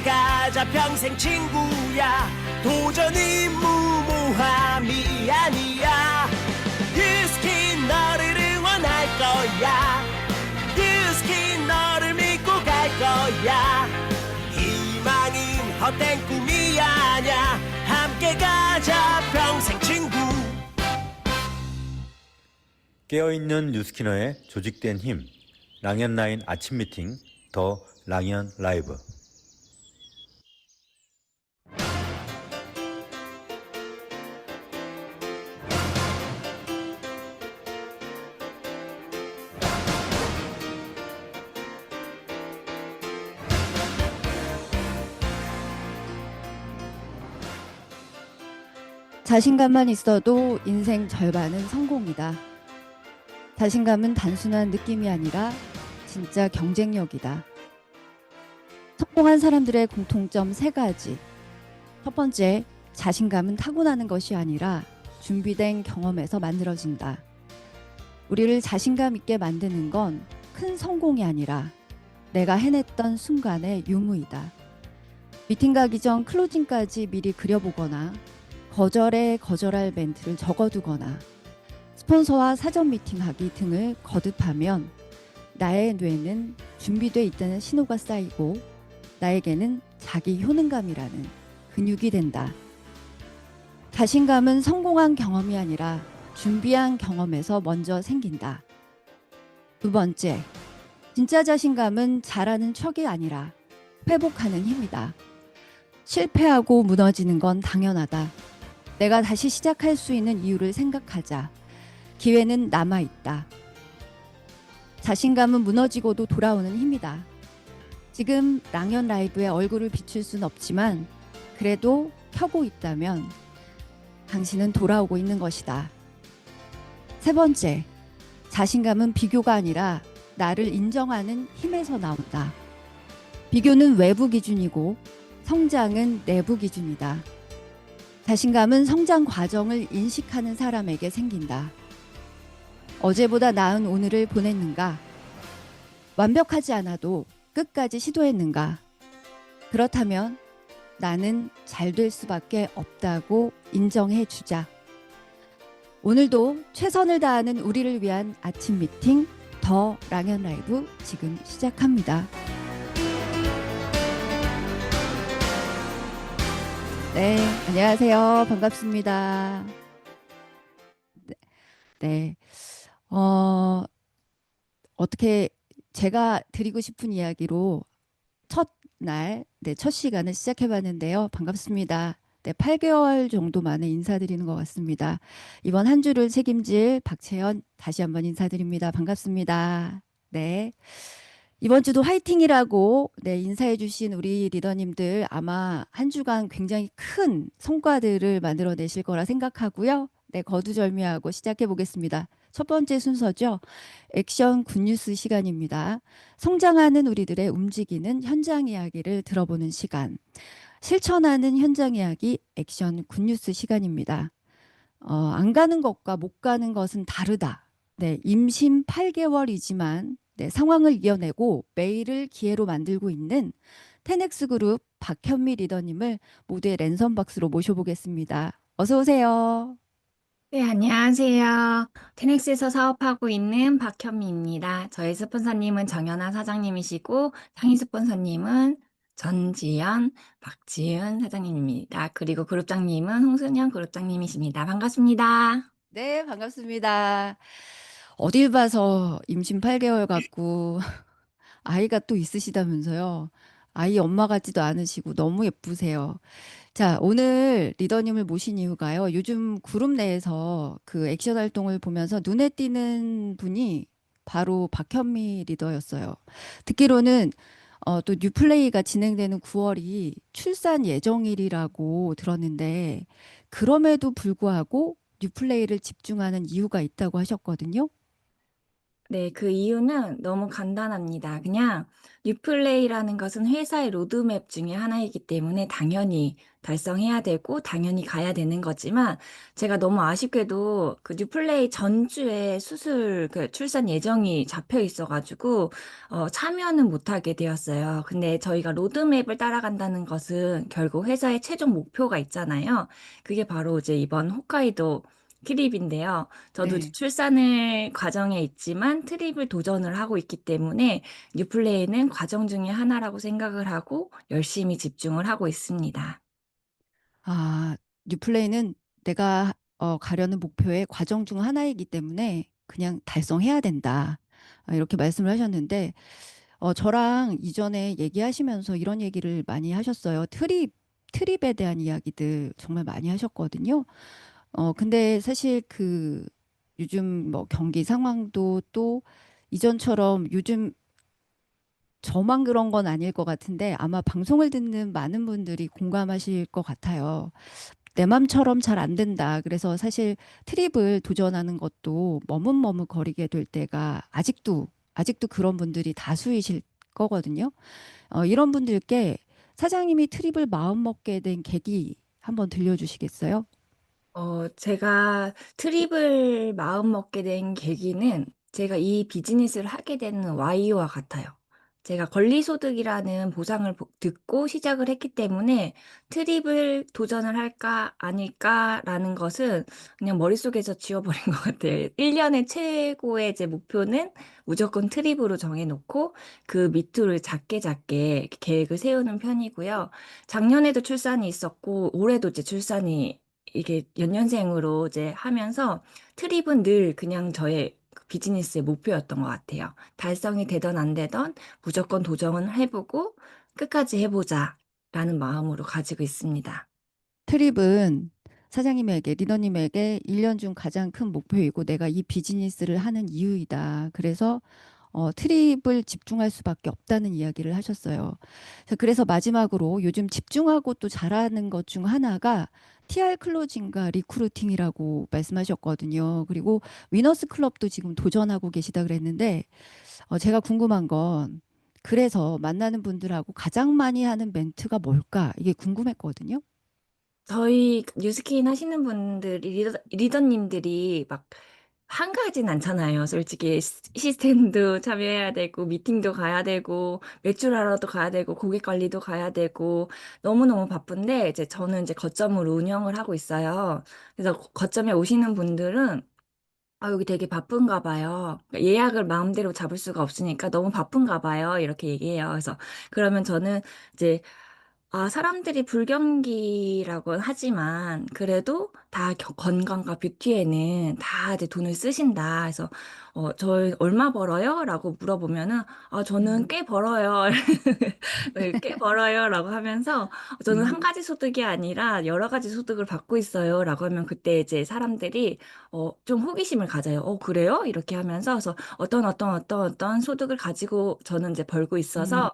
가자 평생 친구야. 도전이 무모함이 아니야. 유스킨 너를 응원할 거야. 유스킨 너를 믿고 갈 거야. 희망은 헛된 꿈이 아냐. 함께 가자 평생 친구. 깨어있는 뉴스키너의 조직된 힘, 랑연라인 아침 미팅, 더 랑연 라이브. 자신감만 있어도 인생 절반은 성공이다. 자신감은 단순한 느낌이 아니라 진짜 경쟁력이다. 성공한 사람들의 공통점 3가지. 첫 번째, 자신감은 타고나는 것이 아니라 준비된 경험에서 만들어진다. 우리를 자신감 있게 만드는 건 큰 성공이 아니라 내가 해냈던 순간의 유무이다. 미팅 가기 전 클로징까지 미리 그려보거나 거절에 거절할 멘트를 적어두거나 스폰서와 사전 미팅하기 등을 거듭하면 나의 뇌는 준비돼 있다는 신호가 쌓이고 나에게는 자기 효능감이라는 근육이 된다. 자신감은 성공한 경험이 아니라 준비한 경험에서 먼저 생긴다. 두 번째, 진짜 자신감은 잘하는 척이 아니라 회복하는 힘이다. 실패하고 무너지는 건 당연하다. 내가 다시 시작할 수 있는 이유를 생각하자. 기회는 남아있다. 자신감은 무너지고도 돌아오는 힘이다. 지금 랑연 라이브에 얼굴을 비출 순 없지만 그래도 켜고 있다면 당신은 돌아오고 있는 것이다. 세 번째, 자신감은 비교가 아니라 나를 인정하는 힘에서 나온다. 비교는 외부 기준이고 성장은 내부 기준이다. 자신감은 성장 과정을 인식하는 사람에게 생긴다. 어제보다 나은 오늘을 보냈는가? 완벽하지 않아도 끝까지 시도했는가? 그렇다면 나는 잘 될 수밖에 없다고 인정해 주자. 오늘도 최선을 다하는 우리를 위한 아침 미팅 더 랑연 라이브 지금 시작합니다. 네, 안녕하세요. 반갑습니다. 네. 어떻게 제가 드리고 싶은 이야기로 첫날, 첫 시간을 시작해봤는데요. 반갑습니다. 네, 8개월 정도 만에 인사드리는 것 같습니다. 이번 한 주를 책임질 박채연 다시 한번 인사드립니다. 반갑습니다. 네. 이번 주도 화이팅이라고 인사해 주신 우리 리더님들 아마 한 주간 굉장히 큰 성과들을 만들어내실 거라 생각하고요. 네, 거두절미하고 시작해 보겠습니다. 첫 번째 순서죠. 액션 굿뉴스 시간입니다. 성장하는 우리들의 움직이는 현장 이야기를 들어보는 시간. 실천하는 현장 이야기 액션 굿뉴스 시간입니다. 안 가는 것과 못 가는 것은 다르다. 네, 임신 8개월이지만 상황을 이겨내고 매일을 기회로 만들고 있는 테넥스 그룹 박현미 리더님을 모두의 랜선 박수로 모셔보겠습니다. 어서 오세요. 네, 안녕하세요. 테넥스에서 사업하고 있는 박현미입니다. 저희 스폰서님은 정연아 사장님이시고 상임 스폰서님은 전지연, 박지윤 사장님입니다. 그리고 그룹장님은 홍순영 그룹장님이십니다. 반갑습니다. 네, 반갑습니다. 어딜 봐서 임신 8개월 갖고 아이가 또 있으시다면서요. 아이 엄마 같지도 않으시고 너무 예쁘세요. 자, 오늘 리더님을 모신 이유가요. 요즘 그룹 내에서 그 액션 활동을 보면서 눈에 띄는 분이 바로 박현미 리더였어요. 듣기로는 또 뉴플레이가 진행되는 9월이 출산 예정일이라고 들었는데 그럼에도 불구하고 뉴플레이를 집중하는 이유가 있다고 하셨거든요. 네, 그 이유는 너무 간단합니다. 그냥 뉴플레이라는 것은 회사의 로드맵 중에 하나이기 때문에 당연히 달성해야 되고 당연히 가야 되는 거지만 제가 너무 아쉽게도 그 뉴플레이 전주에 수술 그 출산 예정이 잡혀 있어가지고 참여는 못하게 되었어요. 근데 저희가 로드맵을 따라간다는 것은 결국 회사의 최종 목표가 있잖아요. 그게 바로 이제 이번 홋카이도 트립인데요. 저도 네. 출산을 과정에 있지만 트립을 도전을 하고 있기 때문에 뉴플레이는 과정 중에 하나라고 생각을 하고 열심히 집중을 하고 있습니다. 아, 뉴플레이는 내가 가려는 목표의 과정 중 하나이기 때문에 그냥 달성해야 된다. 이렇게 말씀을 하셨는데, 저랑 이전에 얘기하시면서 이런 얘기를 많이 하셨어요. 트립에 대한 이야기들 정말 많이 하셨거든요. 근데 사실 그 요즘 뭐 경기 상황도 또 이전처럼 요즘 저만 그런 건 아닐 것 같은데 아마 방송을 듣는 많은 분들이 공감하실 것 같아요. 내 맘처럼 잘 안 된다. 그래서 사실 트립을 도전하는 것도 머뭇머뭇거리게 될 때가 아직도 그런 분들이 다수이실 거거든요. 이런 분들께 사장님이 트립을 마음먹게 된 계기 한번 들려주시겠어요? 제가 트립을 마음먹게 된 계기는 제가 이 비즈니스를 하게 된 와이와 같아요. 제가 권리소득이라는 보상을 듣고 시작을 했기 때문에 트립을 도전을 할까 아닐까라는 것은 그냥 머릿속에서 지워버린 것 같아요. 1년의 최고의 제 목표는 무조건 트립으로 정해놓고 그 밑으로 작게 작게 계획을 세우는 편이고요. 작년에도 출산이 있었고 올해도 이제 출산이 이게 연년생으로 이제 하면서 트립은 늘 그냥 저의 그 비즈니스의 목표였던 것 같아요. 달성이 되던 안 되던 무조건 도전은 해보고 끝까지 해보자 라는 마음으로 가지고 있습니다. 트립은 사장님에게, 리더님에게 1년 중 가장 큰 목표이고 내가 이 비즈니스를 하는 이유이다. 그래서 트립을 집중할 수밖에 없다는 이야기를 하셨어요. 자, 그래서 마지막으로 요즘 집중하고 또 잘하는 것 중 하나가 TR 클로징과 리크루팅이라고 말씀하셨거든요. 그리고 위너스 클럽도 지금 도전하고 계시다 그랬는데 제가 궁금한 건 그래서 만나는 분들하고 가장 많이 하는 멘트가 뭘까? 이게 궁금했거든요. 저희 뉴스킨 하시는 분들이 리더님들이 막 한가하진 않잖아요. 솔직히 시스템도 참여해야 되고 미팅도 가야 되고 매출하러도 가야 되고 고객 관리도 가야 되고 너무너무 바쁜데 이제 저는 이제 거점으로 운영을 하고 있어요. 그래서 거점에 오시는 분들은 여기 되게 바쁜가 봐요. 그러니까 예약을 마음대로 잡을 수가 없으니까 너무 바쁜가 봐요. 이렇게 얘기해요. 그래서 그러면 저는 이제 사람들이 불경기라고 하지만 그래도 다 건강과 뷰티에는 다 이제 돈을 쓰신다. 그래서 저 얼마 벌어요? 라고 물어보면은 저는 음, 꽤 벌어요. 네, 꽤 벌어요. 라고 하면서 저는 한 음, 가지 소득이 아니라 여러 가지 소득을 받고 있어요. 라고 하면 그때 이제 사람들이 좀 호기심을 가져요. 그래요? 이렇게 하면서 그래서 어떤 소득을 가지고 저는 이제 벌고 음. 있어서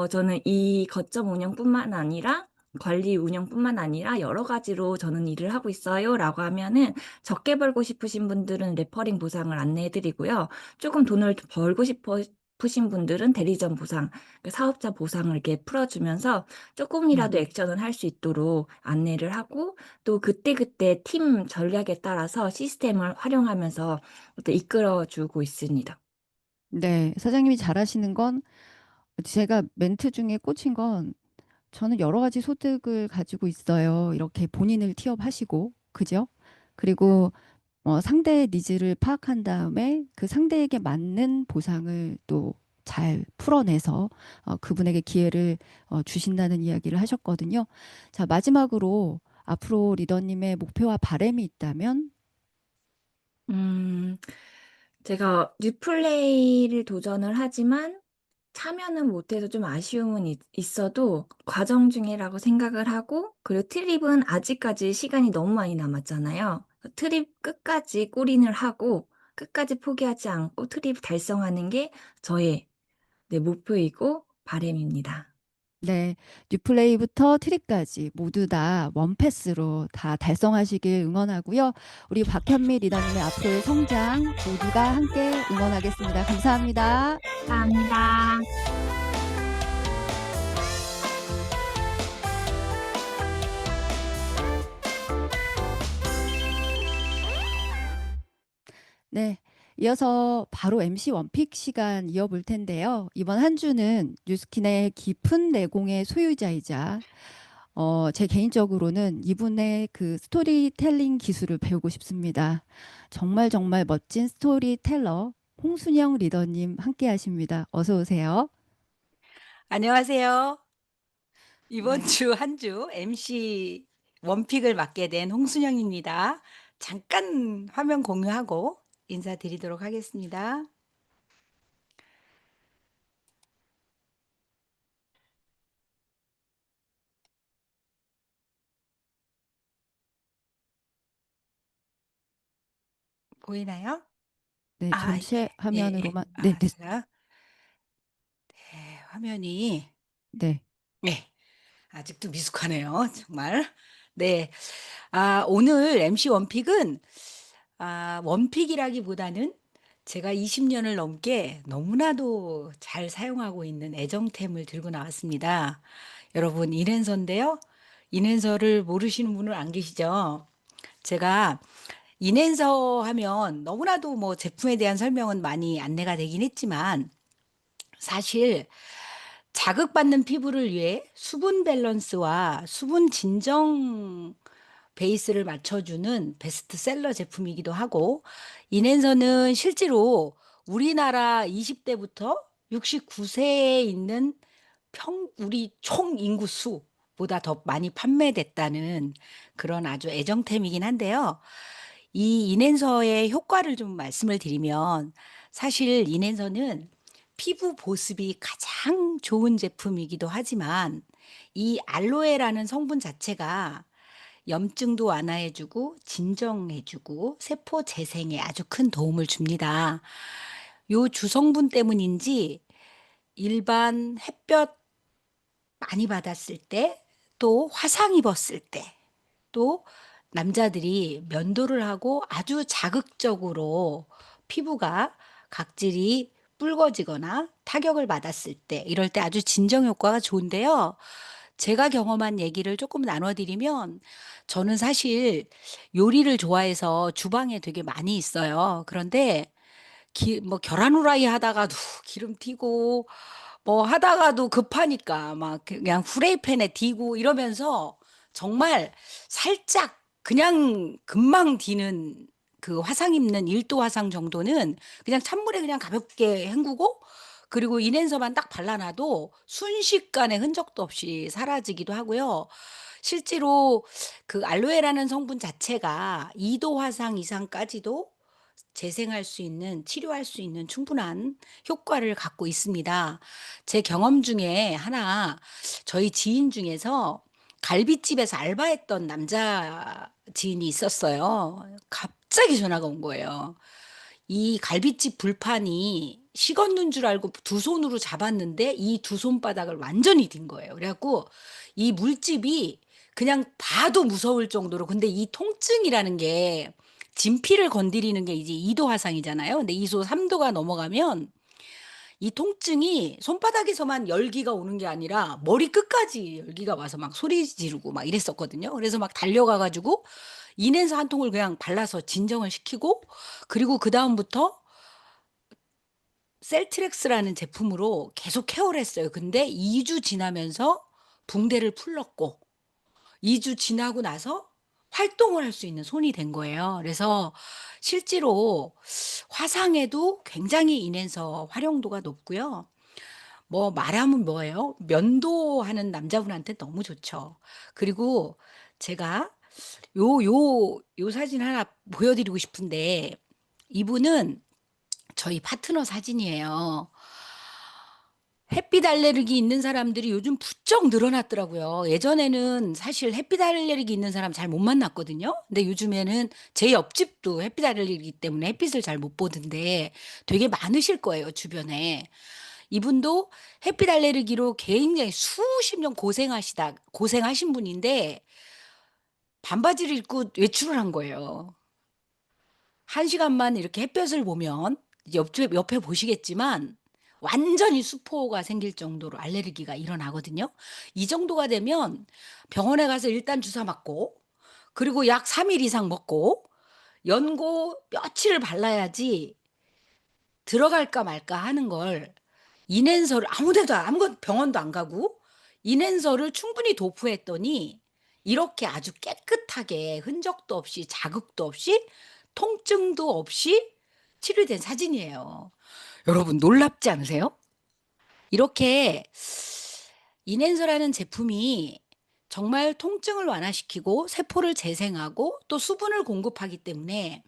저는 이 거점 운영뿐만 아니라 관리 운영뿐만 아니라 여러 가지로 저는 일을 하고 있어요. 라고 하면은 적게 벌고 싶으신 분들은 레퍼링 보상을 안내해드리고요. 조금 돈을 벌고 싶으신 분들은 대리점 보상, 그 사업자 보상을 이렇게 풀어주면서 조금이라도 음. 액션을 할 수 있도록 안내를 하고 또 그때그때 팀 전략에 따라서 시스템을 활용하면서 또 이끌어주고 있습니다. 네, 사장님이 잘하시는 건 제가 멘트 중에 꽂힌 건 저는 여러 가지 소득을 가지고 있어요. 이렇게 본인을 티업하시고, 그죠? 그리고 상대의 니즈를 파악한 다음에 그 상대에게 맞는 보상을 또 잘 풀어내서 그분에게 기회를 주신다는 이야기를 하셨거든요. 자, 마지막으로 앞으로 리더님의 목표와 바람이 있다면, 음, 제가 뉴플레이를 도전을 하지만 참여는 못해서 좀 아쉬움은 있어도 과정 중이라고 생각을 하고 그리고 트립은 아직까지 시간이 너무 많이 남았잖아요. 트립 끝까지 골인을 하고 끝까지 포기하지 않고 트립 달성하는 게 저의 네, 목표이고 바람입니다. 네, 뉴플레이부터 트립까지 모두 다 원패스로 다 달성하시길 응원하고요. 우리 박현미 리더님의 앞으로의 성장 모두가 함께 응원하겠습니다. 감사합니다. 감사합니다. 네, 이어서 바로 MC 원픽 시간 이어볼 텐데요. 이번 한 주는 뉴스킨의 깊은 내공의 소유자이자 제 개인적으로는 이분의 그 스토리텔링 기술을 배우고 싶습니다. 정말 정말 멋진 스토리텔러 홍순영 리더님 함께 하십니다. 어서 오세요. 안녕하세요. 이번 주 한 주 MC 원픽을 맡게 된 홍순영입니다. 잠깐 화면 공유하고 인사드리도록 하겠습니다. 보이나요? 네, 전체 예, 예, 예. 화면으로만. 네, 네, 제가 화면이 네. 네, 아직도 미숙하네요. 정말. 네. 오늘 MC 원픽은 원픽이라기보다는 제가 20년을 넘게 너무나도 잘 사용하고 있는 애정템을 들고 나왔습니다. 여러분, 인앤서인데요. 인앤서를 모르시는 분은 안 계시죠? 제가 인앤서 하면 너무나도 뭐 제품에 대한 설명은 많이 안내가 되긴 했지만 사실 자극받는 피부를 위해 수분 밸런스와 수분 진정 베이스를 맞춰주는 베스트셀러 제품이기도 하고, 인앤서는 실제로 우리나라 20대부터 69세에 있는 우리 총 인구 수보다 더 많이 판매됐다는 그런 아주 애정템이긴 한데요. 이 인앤서의 효과를 좀 말씀을 드리면, 사실 인앤서는 피부 보습이 가장 좋은 제품이기도 하지만 이 알로에라는 성분 자체가 염증도 완화해주고 진정해주고 세포 재생에 아주 큰 도움을 줍니다. 요 주성분 때문인지 일반 햇볕 많이 받았을 때, 또 화상 입었을 때, 또 남자들이 면도를 하고 아주 자극적으로 피부가 각질이 붉어지거나 타격을 받았을 때, 이럴 때 아주 진정 효과가 좋은데요. 제가 경험한 얘기를 조금 나눠드리면, 저는 사실 요리를 좋아해서 주방에 되게 많이 있어요. 그런데 뭐 계란 후라이 하다가도 기름 튀고 뭐 하다가도 급하니까 막 그냥 후라이팬에 튀고 이러면서 정말 살짝 그냥 금방 디는 그 화상 입는 1도 화상 정도는 그냥 찬물에 그냥 가볍게 헹구고, 그리고 인앤서만 딱 발라놔도 순식간에 흔적도 없이 사라지기도 하고요. 실제로 그 알로에라는 성분 자체가 2도 화상 이상까지도 재생할 수 있는, 치료할 수 있는 충분한 효과를 갖고 있습니다. 제 경험 중에 하나, 저희 지인 중에서 갈비집에서 알바했던 남자 지인이 있었어요. 갑자기 전화가 온 거예요. 이 갈비집 불판이 식었는 줄 알고 두 손으로 잡았는데 이 두 손바닥을 완전히 딘 거예요. 그래갖고 이 물집이 그냥 봐도 무서울 정도로, 근데 이 통증이라는 게 진피를 건드리는 게 이제 2도 화상이잖아요. 근데 2도, 3도가 넘어가면 이 통증이 손바닥에서만 열기가 오는 게 아니라 머리 끝까지 열기가 와서 막 소리 지르고 막 이랬었거든요. 그래서 막 달려가가지고 인앤서 한 통을 그냥 발라서 진정을 시키고, 그리고 그 다음부터 셀트렉스라는 제품으로 계속 케어를 했어요. 근데 2주 지나면서 붕대를 풀렀고 2주 지나고 나서 활동을 할 수 있는 손이 된 거예요. 그래서 실제로 화상에도 굉장히 인해서 활용도가 높고요. 뭐 말하면 뭐예요? 면도하는 남자분한테 너무 좋죠. 그리고 제가 요 사진 하나 보여드리고 싶은데, 이분은 저희 파트너 사진이에요. 햇빛 알레르기 있는 사람들이 요즘 부쩍 늘어났더라고요. 예전에는 사실 햇빛 알레르기 있는 사람 잘 못 만났거든요. 근데 요즘에는 제 옆집도 햇빛 알레르기 때문에 햇빛을 잘 못 보던데 되게 많으실 거예요, 주변에. 이분도 햇빛 알레르기로 굉장히 수십 년 고생하신 분인데 반바지를 입고 외출을 한 거예요. 1시간만 이렇게 햇볕을 보면 옆에 보시겠지만 완전히 수포가 생길 정도로 알레르기가 일어나거든요. 이 정도가 되면 병원에 가서 일단 주사 맞고 그리고 약 3일 이상 먹고 연고 며칠을 발라야지 들어갈까 말까 하는 걸 인앤서를 아무 병원도 안 가고 인앤서를 충분히 도포했더니 이렇게 아주 깨끗하게 흔적도 없이 자극도 없이 통증도 없이 치료된 사진이에요. 여러분 놀랍지 않으세요? 이렇게 인앤서라는 제품이 정말 통증을 완화시키고 세포를 재생하고 또 수분을 공급하기 때문에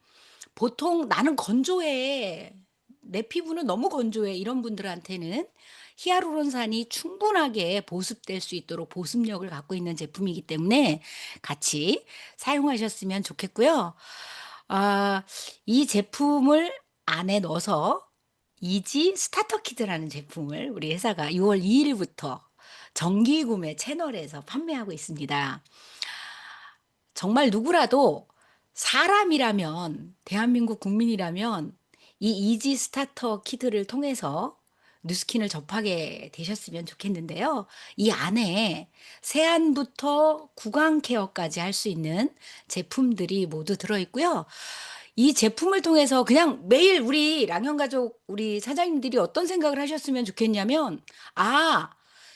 보통 나는 건조해. 내 피부는 너무 건조해. 이런 분들한테는 히아루론산이 충분하게 보습될 수 있도록 보습력을 갖고 있는 제품이기 때문에 같이 사용하셨으면 좋겠고요. 이 제품을 안에 넣어서 이지 스타터 키트라는 제품을 우리 회사가 6월 2일부터 정기 구매 채널에서 판매하고 있습니다. 정말 누구라도 사람이라면, 대한민국 국민이라면 이 이지 스타터 키트를 통해서 뉴스킨을 접하게 되셨으면 좋겠는데요. 이 안에 세안부터 구강 케어까지 할 수 있는 제품들이 모두 들어있고요. 이 제품을 통해서 그냥 매일 우리 랑현가족, 우리 사장님들이 어떤 생각을 하셨으면 좋겠냐면,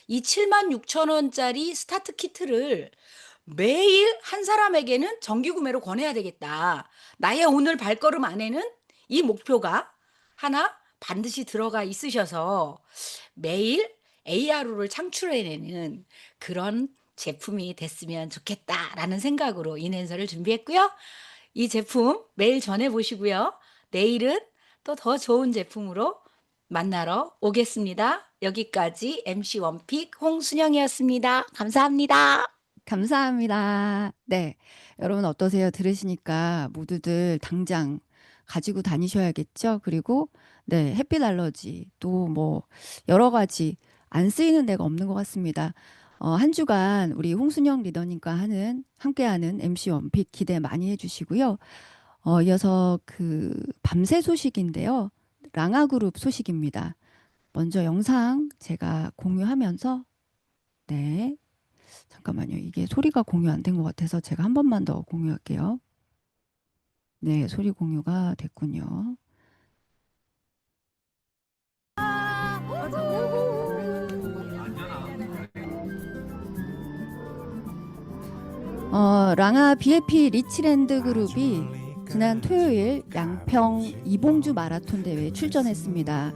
이 76,000원짜리 스타트 키트를 매일 한 사람에게는 정기 구매로 권해야 되겠다. 나의 오늘 발걸음 안에는 이 목표가 하나 반드시 들어가 있으셔서 매일 ARU를 창출해내는 그런 제품이 됐으면 좋겠다라는 생각으로 인앤서를 준비했고요. 이 제품 매일 전해보시고요. 내일은 또 더 좋은 제품으로 만나러 오겠습니다. 여기까지 MC 원픽 홍순영이었습니다. 감사합니다. 감사합니다. 네. 여러분 어떠세요? 들으시니까 모두들 당장 가지고 다니셔야겠죠? 그리고 네, 햇빛 알러지 또 뭐 여러 가지 안 쓰이는 데가 없는 것 같습니다. 한 주간 우리 홍순영 리더님과 함께하는 MC 원픽 기대 많이 해주시고요. 이어서 그 밤새 소식인데요. 랑아그룹 소식입니다. 먼저 영상 제가 공유하면서 네. 잠깐만요. 이게 소리가 공유 안 된 것 같아서 제가 한 번만 더 공유할게요. 네, 소리 공유가 됐군요. 랑아 BAP 리치랜드 그룹이 지난 토요일 양평 이봉주 마라톤 대회에 출전했습니다.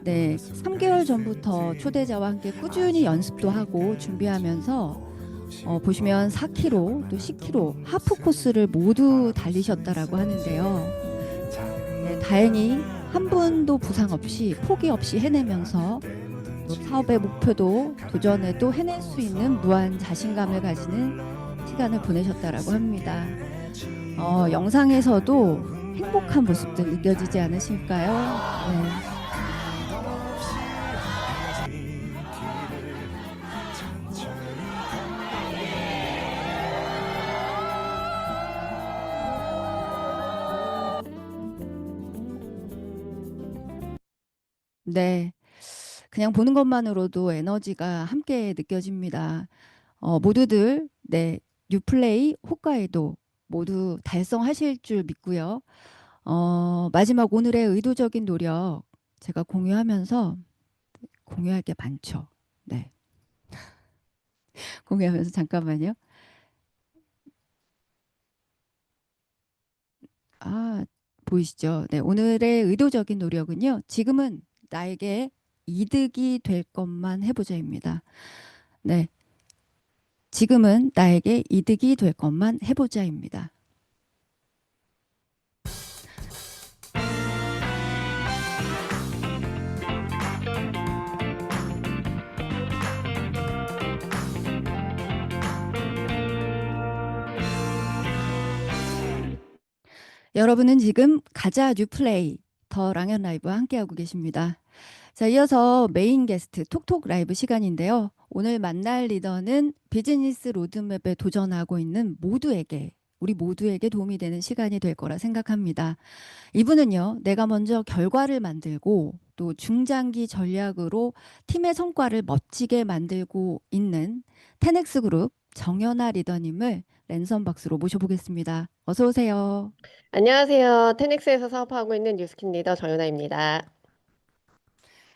네, 3개월 전부터 초대자와 함께 꾸준히 연습도 하고 준비하면서 보시면 4km 또 10km 하프 코스를 모두 달리셨다라고 하는데요. 네, 다행히 한 분도 부상 없이 포기 없이 해내면서 또 사업의 목표도 도전에도 해낼 수 있는 무한 자신감을 가지는 시간을 보내셨다라고 합니다. 영상에서도 행복한 모습들 느껴지지 않으실까요? 네. 네, 그냥 보는 것만으로도 에너지가 함께 느껴집니다. 모두들 네, 뉴플레이 홋카이도 모두 달성하실 줄 믿고요. 마지막 오늘의 의도적인 노력 제가 공유하면서 공유할 게 많죠. 네, 공유하면서 잠깐만요. 보이시죠? 네, 오늘의 의도적인 노력은요. 지금은 나에게 이득이 될 것만 해보자입니다. 네, 지금은 나에게 이득이 될 것만 해보자입니다. 여러분은 지금 가자 뉴플레이 더 랑연 라이브와 함께하고 계십니다. 자, 이어서 메인 게스트 톡톡 라이브 시간인데요. 오늘 만날 리더는 비즈니스 로드맵에 도전하고 있는 모두에게, 우리 모두에게 도움이 되는 시간이 될 거라 생각합니다. 이분은요, 내가 먼저 결과를 만들고 또 중장기 전략으로 팀의 성과를 멋지게 만들고 있는 테넥스 그룹 정연아 리더님을 랜선 박수로 모셔보겠습니다. 어서 오세요. 안녕하세요. 테넥스에서 사업하고 있는 뉴스킨 리더 정연아입니다.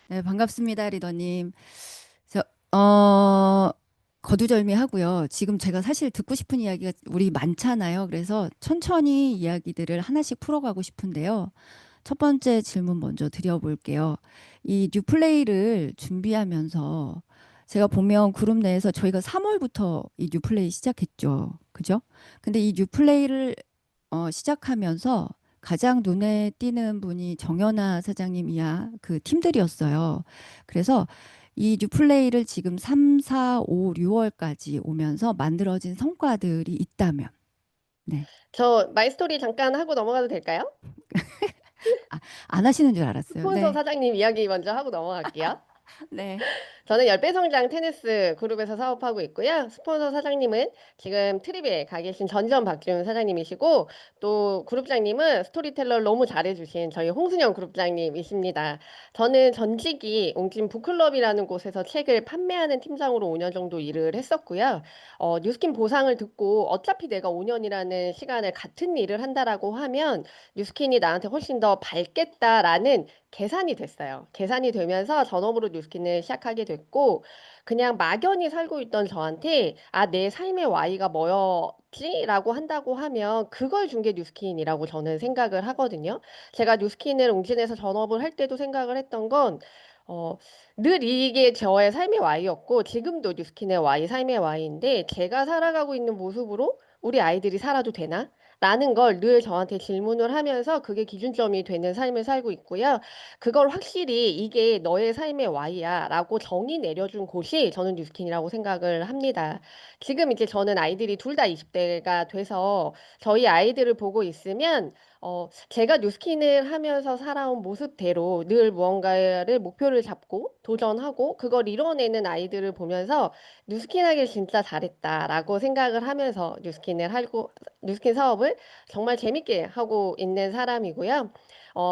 네, 반갑습니다, 리더님. 저, 거두절미하고요. 지금 제가 사실 듣고 싶은 이야기가 우리 많잖아요. 그래서 천천히 이야기들을 하나씩 풀어가고 싶은데요. 첫 번째 질문 먼저 드려볼게요. 이 뉴플레이를 준비하면서 제가 보면 그룹 내에서 저희가 3월부터 이 뉴플레이 시작했죠. 그죠? 근데 이 뉴플레이를 시작하면서 가장 눈에 띄는 분이 정연아 사장님이야 그 팀들이었어요. 그래서 이 뉴플레이를 지금 3, 4, 5, 6월까지 오면서 만들어진 성과들이 있다면, 네. 저 마이스토리 잠깐 하고 넘어가도 될까요? 안 하시는 줄 알았어요. 스폰서 네. 사장님 이야기 먼저 하고 넘어갈게요. 네. 저는 10배 성장 테니스 그룹에서 사업하고 있고요. 스폰서 사장님은 지금 트립에 가 계신 전지현 박지훈 사장님이시고 또 그룹장님은 스토리텔러 너무 잘해주신 저희 홍순영 그룹장님이십니다. 저는 전직이 옹진 북클럽이라는 곳에서 책을 판매하는 팀장으로 5년 정도 일을 했었고요. 뉴스킨 보상을 듣고 어차피 내가 5년이라는 시간을 같은 일을 한다라고 하면 뉴스킨이 나한테 훨씬 더 밝겠다라는 계산이 됐어요. 계산이 되면서 전업으로 뉴스킨을 시작하게 됐고 그냥 막연히 살고 있던 저한테 내 삶의 Y가 뭐였지라고 한다고 하면 그걸 준 게 뉴스킨이라고 저는 생각을 하거든요. 제가 뉴스킨을 옹진해서 전업을 할 때도 생각을 했던 건 늘 이게 저의 삶의 Y였고 지금도 뉴스킨의 Y, 삶의 Y인데 제가 살아가고 있는 모습으로 우리 아이들이 살아도 되나? 라는 걸 늘 저한테 질문을 하면서 그게 기준점이 되는 삶을 살고 있고요. 그걸 확실히 이게 너의 삶의 Y야 라고 정의 내려준 곳이 저는 뉴스킨이라고 생각을 합니다. 지금 이제 저는 아이들이 둘 다 20대가 돼서 저희 아이들을 보고 있으면 제가 뉴스킨을 하면서 살아온 모습대로 늘 무언가를 목표를 잡고 도전하고 그걸 이뤄내는 아이들을 보면서 뉴스킨 하길 진짜 잘했다라고 생각을 하면서 뉴스킨 사업을 정말 재밌게 하고 있는 사람이고요.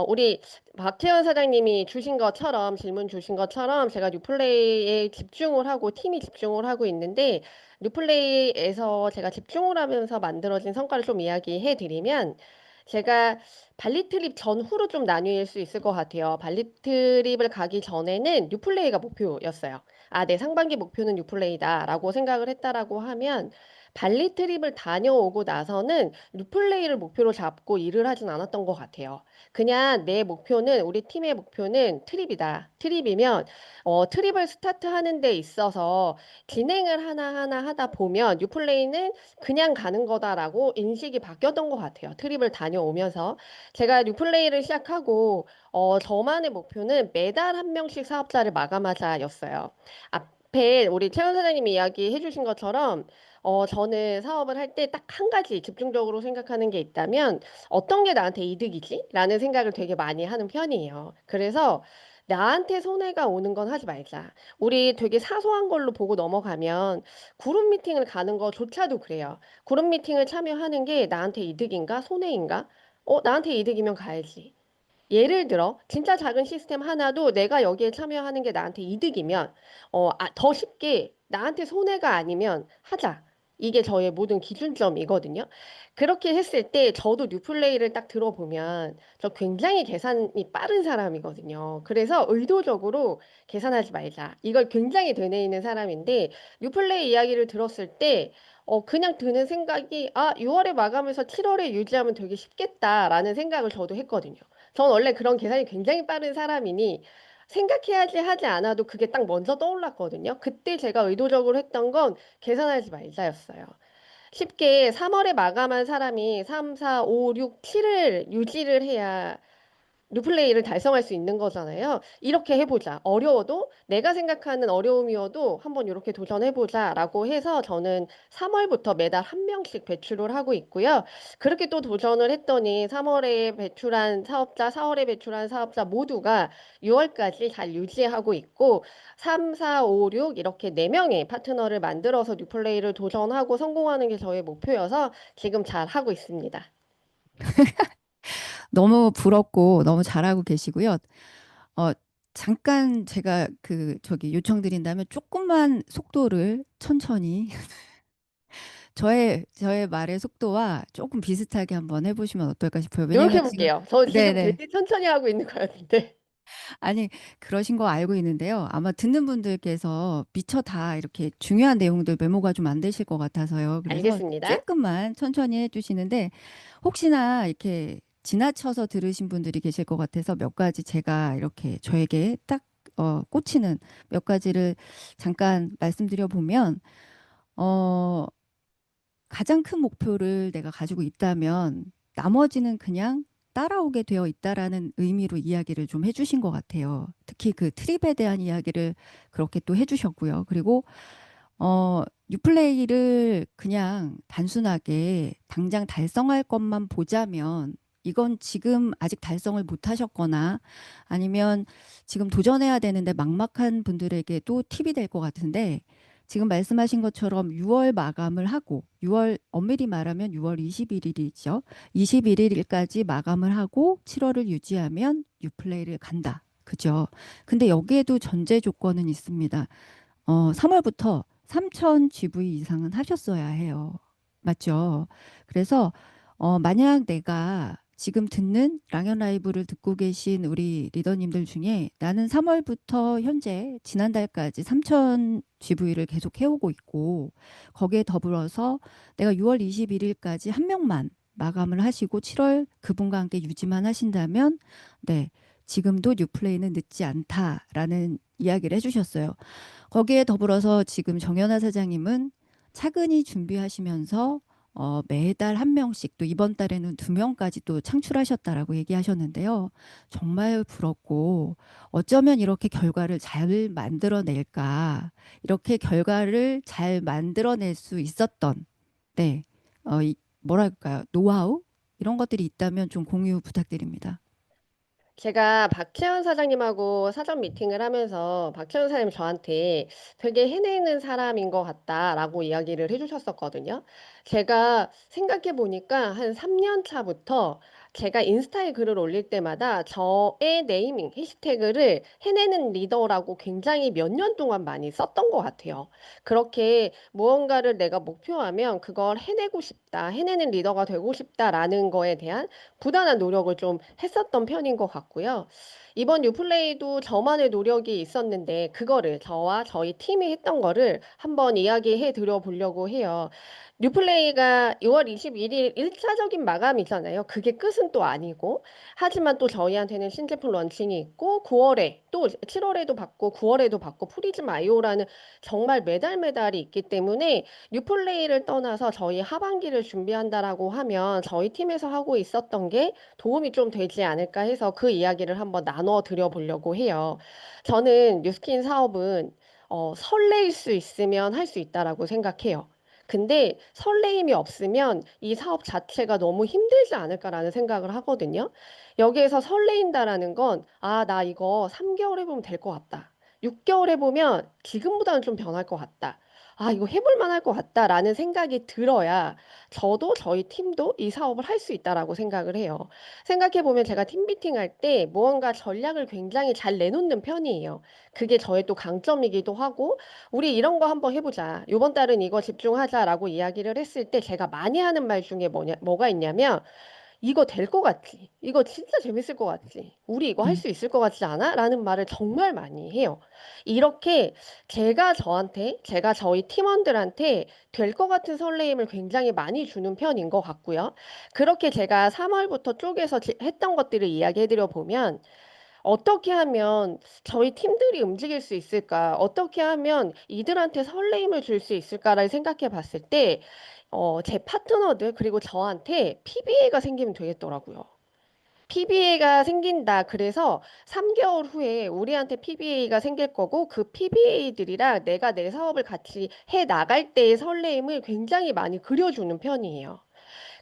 우리 박태현 사장님이 질문 주신 것처럼 제가 뉴플레이에 집중을 하고 팀이 집중을 하고 있는데 뉴플레이에서 제가 집중을 하면서 만들어진 성과를 좀 이야기해 드리면 제가 발리 트립 전후로 좀 나뉠 수 있을 것 같아요. 발리 트립을 가기 전에는 뉴플레이가 목표였어요. 내 상반기 목표는 뉴플레이다라고 생각을 했다라고 하면 발리 트립을 다녀오고 나서는 뉴플레이를 목표로 잡고 일을 하진 않았던 것 같아요. 그냥 내 목표는 우리 팀의 목표는 트립이다. 트립이면 트립을 스타트하는 데 있어서 진행을 하나하나 하다 보면 뉴플레이는 그냥 가는 거다라고 인식이 바뀌었던 것 같아요. 트립을 다녀오면서 제가 뉴플레이를 시작하고 저만의 목표는 매달 한 명씩 사업자를 마감하자였어요. 앞에 우리 최원 사장님이 이야기해 주신 것처럼 저는 사업을 할 때 딱 한 가지 집중적으로 생각하는 게 있다면 어떤 게 나한테 이득이지? 라는 생각을 되게 많이 하는 편이에요. 그래서 나한테 손해가 오는 건 하지 말자. 우리 되게 사소한 걸로 보고 넘어가면 그룹 미팅을 가는 거조차도 그래요. 그룹 미팅을 참여하는 게 나한테 이득인가? 손해인가? 나한테 이득이면 가야지. 예를 들어 진짜 작은 시스템 하나도 내가 여기에 참여하는 게 나한테 이득이면 더 쉽게 나한테 손해가 아니면 하자. 이게 저의 모든 기준점이거든요. 그렇게 했을 때 저도 뉴플레이를 딱 들어보면 저 굉장히 계산이 빠른 사람이거든요. 그래서 의도적으로 계산하지 말자. 이걸 굉장히 되뇌이는 사람인데 뉴플레이 이야기를 들었을 때 그냥 드는 생각이 6월에 마감해서 7월에 유지하면 되게 쉽겠다라는 생각을 저도 했거든요. 전 원래 그런 계산이 굉장히 빠른 사람이니 생각해야지 하지 않아도 그게 딱 먼저 떠올랐거든요. 그때 제가 의도적으로 했던 건 계산하지 말자였어요. 쉽게 3월에 마감한 사람이 3, 4, 5, 6, 7을 유지를 해야 뉴플레이를 달성할 수 있는 거잖아요. 이렇게 해보자. 어려워도 내가 생각하는 어려움이어도 한번 이렇게 도전해보자라고 해서 저는 3월부터 매달 한 명씩 배출을 하고 있고요. 그렇게 또 도전을 했더니 3월에 배출한 사업자, 4월에 배출한 사업자 모두가 6월까지 잘 유지하고 있고 3, 4, 5, 6 이렇게 4명의 파트너를 만들어서 뉴플레이를 도전하고 성공하는 게 저의 목표여서 지금 잘 하고 있습니다. 너무 부럽고 너무 잘하고 계시고요. 어, 잠깐 제가 저기 요청드린다면 조금만 속도를 천천히 저의 말의 속도와 조금 비슷하게 한번 해보시면 어떨까 싶어요. 왜냐면 지금 노력해볼게요. 저 지금 네네. 되게 천천히 하고 있는 것 같은데. 아니, 그러신 거 알고 있는데요. 아마 듣는 분들께서 미처 다 이렇게 중요한 내용들 메모가 좀 안 되실 것 같아서요. 그래서 알겠습니다. 조금만 천천히 해주시는데 혹시나 이렇게 지나쳐서 들으신 분들이 계실 것 같아서 몇 가지 제가 이렇게 저에게 딱 꽂히는 몇 가지를 잠깐 말씀드려 보면 어, 가장 큰 목표를 내가 가지고 있다면 나머지는 그냥 따라오게 되어 있다라는 의미로 이야기를 좀 해주신 것 같아요. 특히 그 트립에 대한 이야기를 그렇게 또 해주셨고요. 그리고 뉴플레이를 그냥 단순하게 당장 달성할 것만 보자면 이건 지금 아직 달성을 못 하셨거나 아니면 지금 도전해야 되는데 막막한 분들에게도 팁이 될 것 같은데 지금 말씀하신 것처럼 6월 마감을 하고 6월 엄밀히 말하면 6월 21일이죠. 21일까지 마감을 하고 7월을 유지하면 뉴플레이를 간다. 그죠? 근데 여기에도 전제 조건은 있습니다. 3월부터 3,000 GV 이상은 하셨어야 해요. 맞죠? 그래서 만약 내가 지금 듣는 랑연 라이브를 듣고 계신 우리 리더님들 중에 나는 3월부터 현재 지난달까지 3,000 GV를 계속 해오고 있고 거기에 더불어서 내가 6월 21일까지 한 명만 마감을 하시고 7월 그분과 함께 유지만 하신다면 네, 지금도 뉴플레이는 늦지 않다라는 이야기를 해주셨어요. 거기에 더불어서 지금 정연아 사장님은 차근히 준비하시면서 매달 한 명씩 또 이번 달에는 2명까지 또 창출하셨다라고 얘기하셨는데요. 정말 부럽고 어쩌면 이렇게 결과를 잘 만들어낼까 이렇게 결과를 잘 만들어낼 수 있었던 네, 뭐랄까요 노하우 이런 것들이 있다면 좀 공유 부탁드립니다. 제가 박채원 사장님하고 사전 미팅을 하면서 박채원 사장님 저한테 되게 해내는 사람인 것 같다라고 이야기를 해주셨었거든요. 제가 생각해 보니까 한 3년 차부터 제가 인스타에 글을 올릴 때마다 저의 네이밍, 해시태그를 해내는 리더라고 굉장히 몇 년 동안 많이 썼던 것 같아요. 그렇게 무언가를 내가 목표하면 그걸 해내고 싶다, 해내는 리더가 되고 싶다라는 거에 대한 부단한 노력을 좀 했었던 편인 것 같고요. 이번 뉴플레이도 저만의 노력이 있었는데 그거를 저와 저희 팀이 했던 거를 한번 이야기해 드려 보려고 해요. 뉴플레이가 6월 21일 일차적인 마감이잖아요. 그게 끝은 또 아니고. 하지만 또 저희한테는 신제품 런칭이 있고 9월에 또 7월에도 받고 9월에도 받고 프리즘 아이오라는 정말 매달 매달이 있기 때문에 뉴플레이를 떠나서 저희 하반기를 준비한다라고 하면 저희 팀에서 하고 있었던 게 도움이 좀 되지 않을까 해서 그 이야기를 한번 나눠 드려 보려고 해요. 저는 뉴스킨 사업은 설레일 수 있으면 할 수 있다라고 생각해요. 근데 설레임이 없으면 이 사업 자체가 너무 힘들지 않을까라는 생각을 하거든요. 여기에서 설레인다라는 건, 아, 나 이거 3개월 해보면 될 것 같다. 6개월 해보면 지금보다는 좀 변할 것 같다. 아, 이거 해볼 만할 것 같다라는 생각이 들어야 저도 저희 팀도 이 사업을 할 수 있다라고 생각을 해요. 생각해보면 제가 팀 미팅 할 때 무언가 전략을 굉장히 잘 내놓는 편이에요. 그게 저의 또 강점이기도 하고, 우리 이런 거 한번 해보자. 이번 달은 이거 집중하자라고 이야기를 했을 때 제가 많이 하는 말 중에 뭐가 있냐면, 이거 될 것 같지? 이거 진짜 재밌을 것 같지? 우리 이거 할 음. 수 있을 것 같지 않아? 라는 말을 정말 많이 해요. 이렇게 제가 저희 팀원들한테 될 것 같은 설레임을 굉장히 많이 주는 편인 것 같고요. 그렇게 제가 3월부터 쪼개서 했던 것들을 이야기해드려 보면, 어떻게 하면 저희 팀들이 움직일 수 있을까? 어떻게 하면 이들한테 설레임을 줄 수 있을까를 생각해 봤을 때, 제 파트너들, 그리고 저한테 PBA가 생기면 되겠더라고요. PBA가 생긴다. 그래서 3개월 후에 우리한테 PBA가 생길 거고 그 PBA들이랑 내가 내 사업을 같이 해 나갈 때의 설레임을 굉장히 많이 그려주는 편이에요.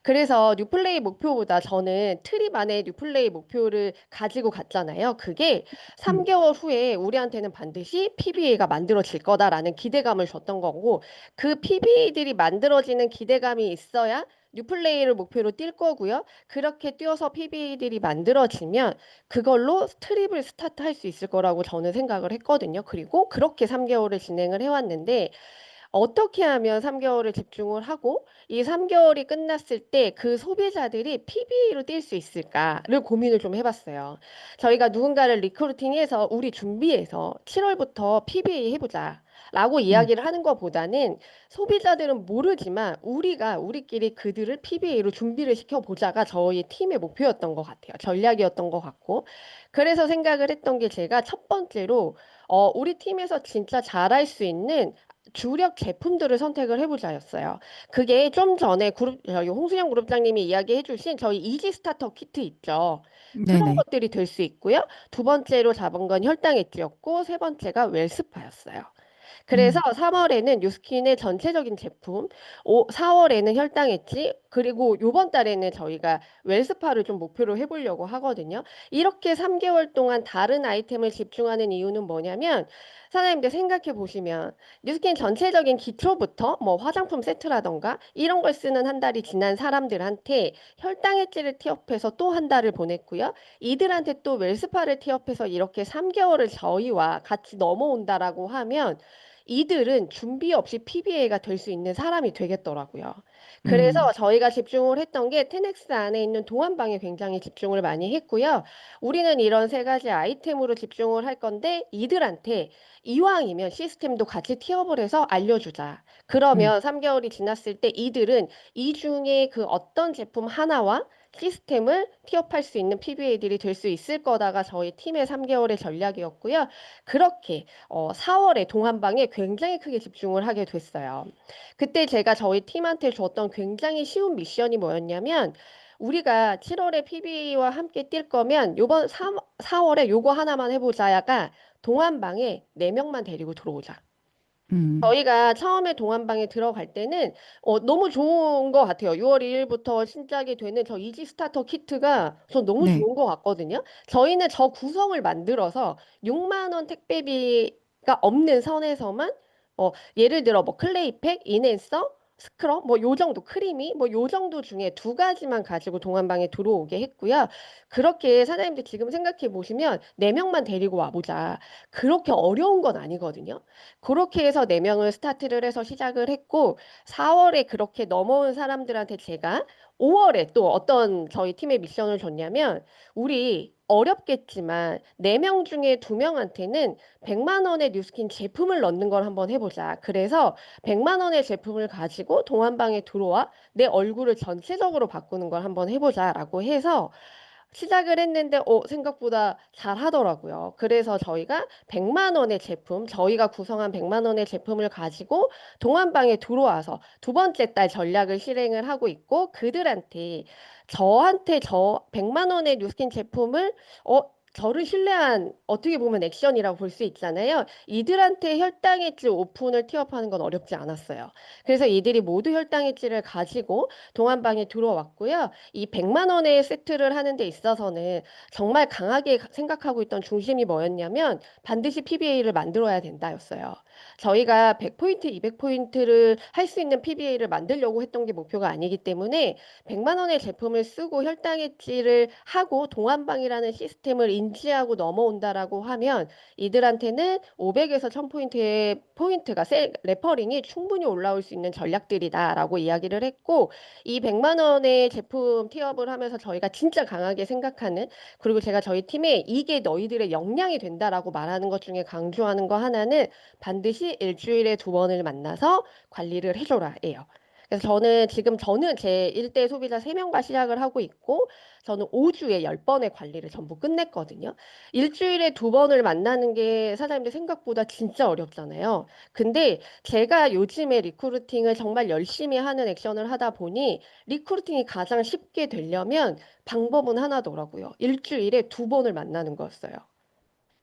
그래서 뉴플레이 목표보다 저는 트립 안에 뉴플레이 목표를 가지고 갔잖아요. 그게 음, 3개월 후에 우리한테는 반드시 PBA가 만들어질 거다라는 기대감을 줬던 거고 그 PBA들이 만들어지는 기대감이 있어야 뉴플레이를 목표로 뛸 거고요. 그렇게 뛰어서 PBA들이 만들어지면 그걸로 트립을 스타트할 수 있을 거라고 저는 생각을 했거든요. 그리고 그렇게 3개월을 진행을 해왔는데 어떻게 하면 3개월을 집중을 하고 이 3개월이 끝났을 때 그 소비자들이 PBA로 뛸 수 있을까를 고민을 좀 해봤어요. 저희가 누군가를 리크루팅해서 우리 준비해서 7월부터 PBA 해보자. 라고 음, 이야기를 하는 것보다는 소비자들은 모르지만 우리가 우리끼리 그들을 PBA로 준비를 시켜보자가 저희 팀의 목표였던 것 같아요. 전략이었던 것 같고. 그래서 생각을 했던 게 제가 첫 번째로 우리 팀에서 진짜 잘할 수 있는 주력 제품들을 선택을 해보자였어요. 그게 좀 전에 저희 홍수영 그룹장님이 이야기해주신 저희 이지 스타터 키트 있죠. 그런 네네. 것들이 될 수 있고요. 두 번째로 잡은 건 혈당 엣지였고 세 번째가 웰스파였어요. 그래서 음, 3월에는 뉴스킨의 전체적인 제품, 4월에는 혈당 엣지, 그리고 요번 달에는 저희가 웰스파를 좀 목표로 해보려고 하거든요. 이렇게 3개월 동안 다른 아이템을 집중하는 이유는 뭐냐면, 사장님들 생각해 보시면, 뉴스킨 전체적인 기초부터 뭐 화장품 세트라던가 이런 걸 쓰는 한 달이 지난 사람들한테 혈당 엣지를 티업해서 또 한 달을 보냈고요. 이들한테 또 웰스파를 티업해서 이렇게 3개월을 저희와 같이 넘어온다라고 하면, 이들은 준비 없이 PBA가 될 수 있는 사람이 되겠더라고요. 음, 그래서 저희가 집중을 했던 게 테넥스 안에 있는 동안방에 굉장히 집중을 많이 했고요. 우리는 이런 세 가지 아이템으로 집중을 할 건데 이들한테 이왕이면 시스템도 같이 티업을 해서 알려주자. 음, 그러면 3개월이 지났을 때 이들은 이 중에 그 어떤 제품 하나와 시스템을 티업할 수 있는 PBA들이 될 수 있을 거다가 저희 팀의 3개월의 전략이었고요. 그렇게 4월에 동한방에 굉장히 크게 집중을 하게 됐어요. 그때 제가 저희 팀한테 줬던 굉장히 쉬운 미션이 뭐였냐면 우리가 7월에 PB와 함께 뛸 거면 요번 4월에 요거 하나만 해보자야가 동한방에 4명만 데리고 들어오자. 음, 저희가 처음에 동안방에 들어갈 때는 너무 좋은 것 같아요. 6월 2일부터 신작이 되는 저 이지 스타터 키트가 전 너무 네. 좋은 것 같거든요. 저희는 저 구성을 만들어서 6만 원 택배비가 없는 선에서만 예를 들어 뭐 클레이팩, 인앤서, 스크럽 뭐 요 정도 크리미 뭐 요 정도 중에 두 가지만 가지고 동안방에 들어오게 했고요. 그렇게 사장님들 지금 생각해 보시면 4명만 데리고 와보자. 그렇게 어려운 건 아니거든요. 그렇게 해서 4명을 스타트를 해서 시작을 했고 4월에 그렇게 넘어온 사람들한테 제가 5월에 또 어떤 저희 팀의 미션을 줬냐면 우리 어렵겠지만 4명 중에 2명한테는 100만 원의 뉴스킨 제품을 넣는 걸 한번 해보자. 그래서 100만 원의 제품을 가지고 동안방에 들어와 내 얼굴을 전체적으로 바꾸는 걸 한번 해보자라고 해서 시작을 했는데 생각보다 잘 하더라고요. 그래서 저희가 100만 원의 제품, 저희가 구성한 100만 원의 제품을 가지고 동안방에 들어와서 두 번째 달 전략을 실행을 하고 있고 그들한테 저한테 저 100만 원의 뉴스킨 제품을 저를 신뢰한 어떻게 보면 액션이라고 볼 수 있잖아요. 이들한테 혈당 엣지 오픈을 티업하는 건 어렵지 않았어요. 그래서 이들이 모두 혈당 엣지를 가지고 동안방에 들어왔고요. 이 100만 원의 세트를 하는 데 있어서는 정말 강하게 생각하고 있던 중심이 뭐였냐면 반드시 PBA를 만들어야 된다였어요. 저희가 100포인트, 200포인트를 할 수 있는 PBA를 만들려고 했던 게 목표가 아니기 때문에 100만 원의 제품을 쓰고 혈당 엣지를 하고 동안방이라는 시스템을 인지하고 넘어온다라고 하면 이들한테는 500에서 1000포인트의 포인트가 레퍼링이 충분히 올라올 수 있는 전략들이다라고 이야기를 했고 이 100만 원의 제품 티업을 하면서 저희가 진짜 강하게 생각하는 그리고 제가 저희 팀에 이게 너희들의 역량이 된다라고 말하는 것 중에 강조하는 거 하나는 반드시 일주일에 2번을 만나서 관리를 해줘라예요. 그래서 저는 제 1대 소비자 3명과 시작을 하고 있고, 저는 5주에 10번의 관리를 전부 끝냈거든요. 일주일에 2번을 만나는 게 사장님들 생각보다 진짜 어렵잖아요. 근데 제가 요즘에 리크루팅을 정말 열심히 하는 액션을 하다 보니 리크루팅이 가장 쉽게 되려면 방법은 하나더라고요. 일주일에 2번을 만나는 거였어요.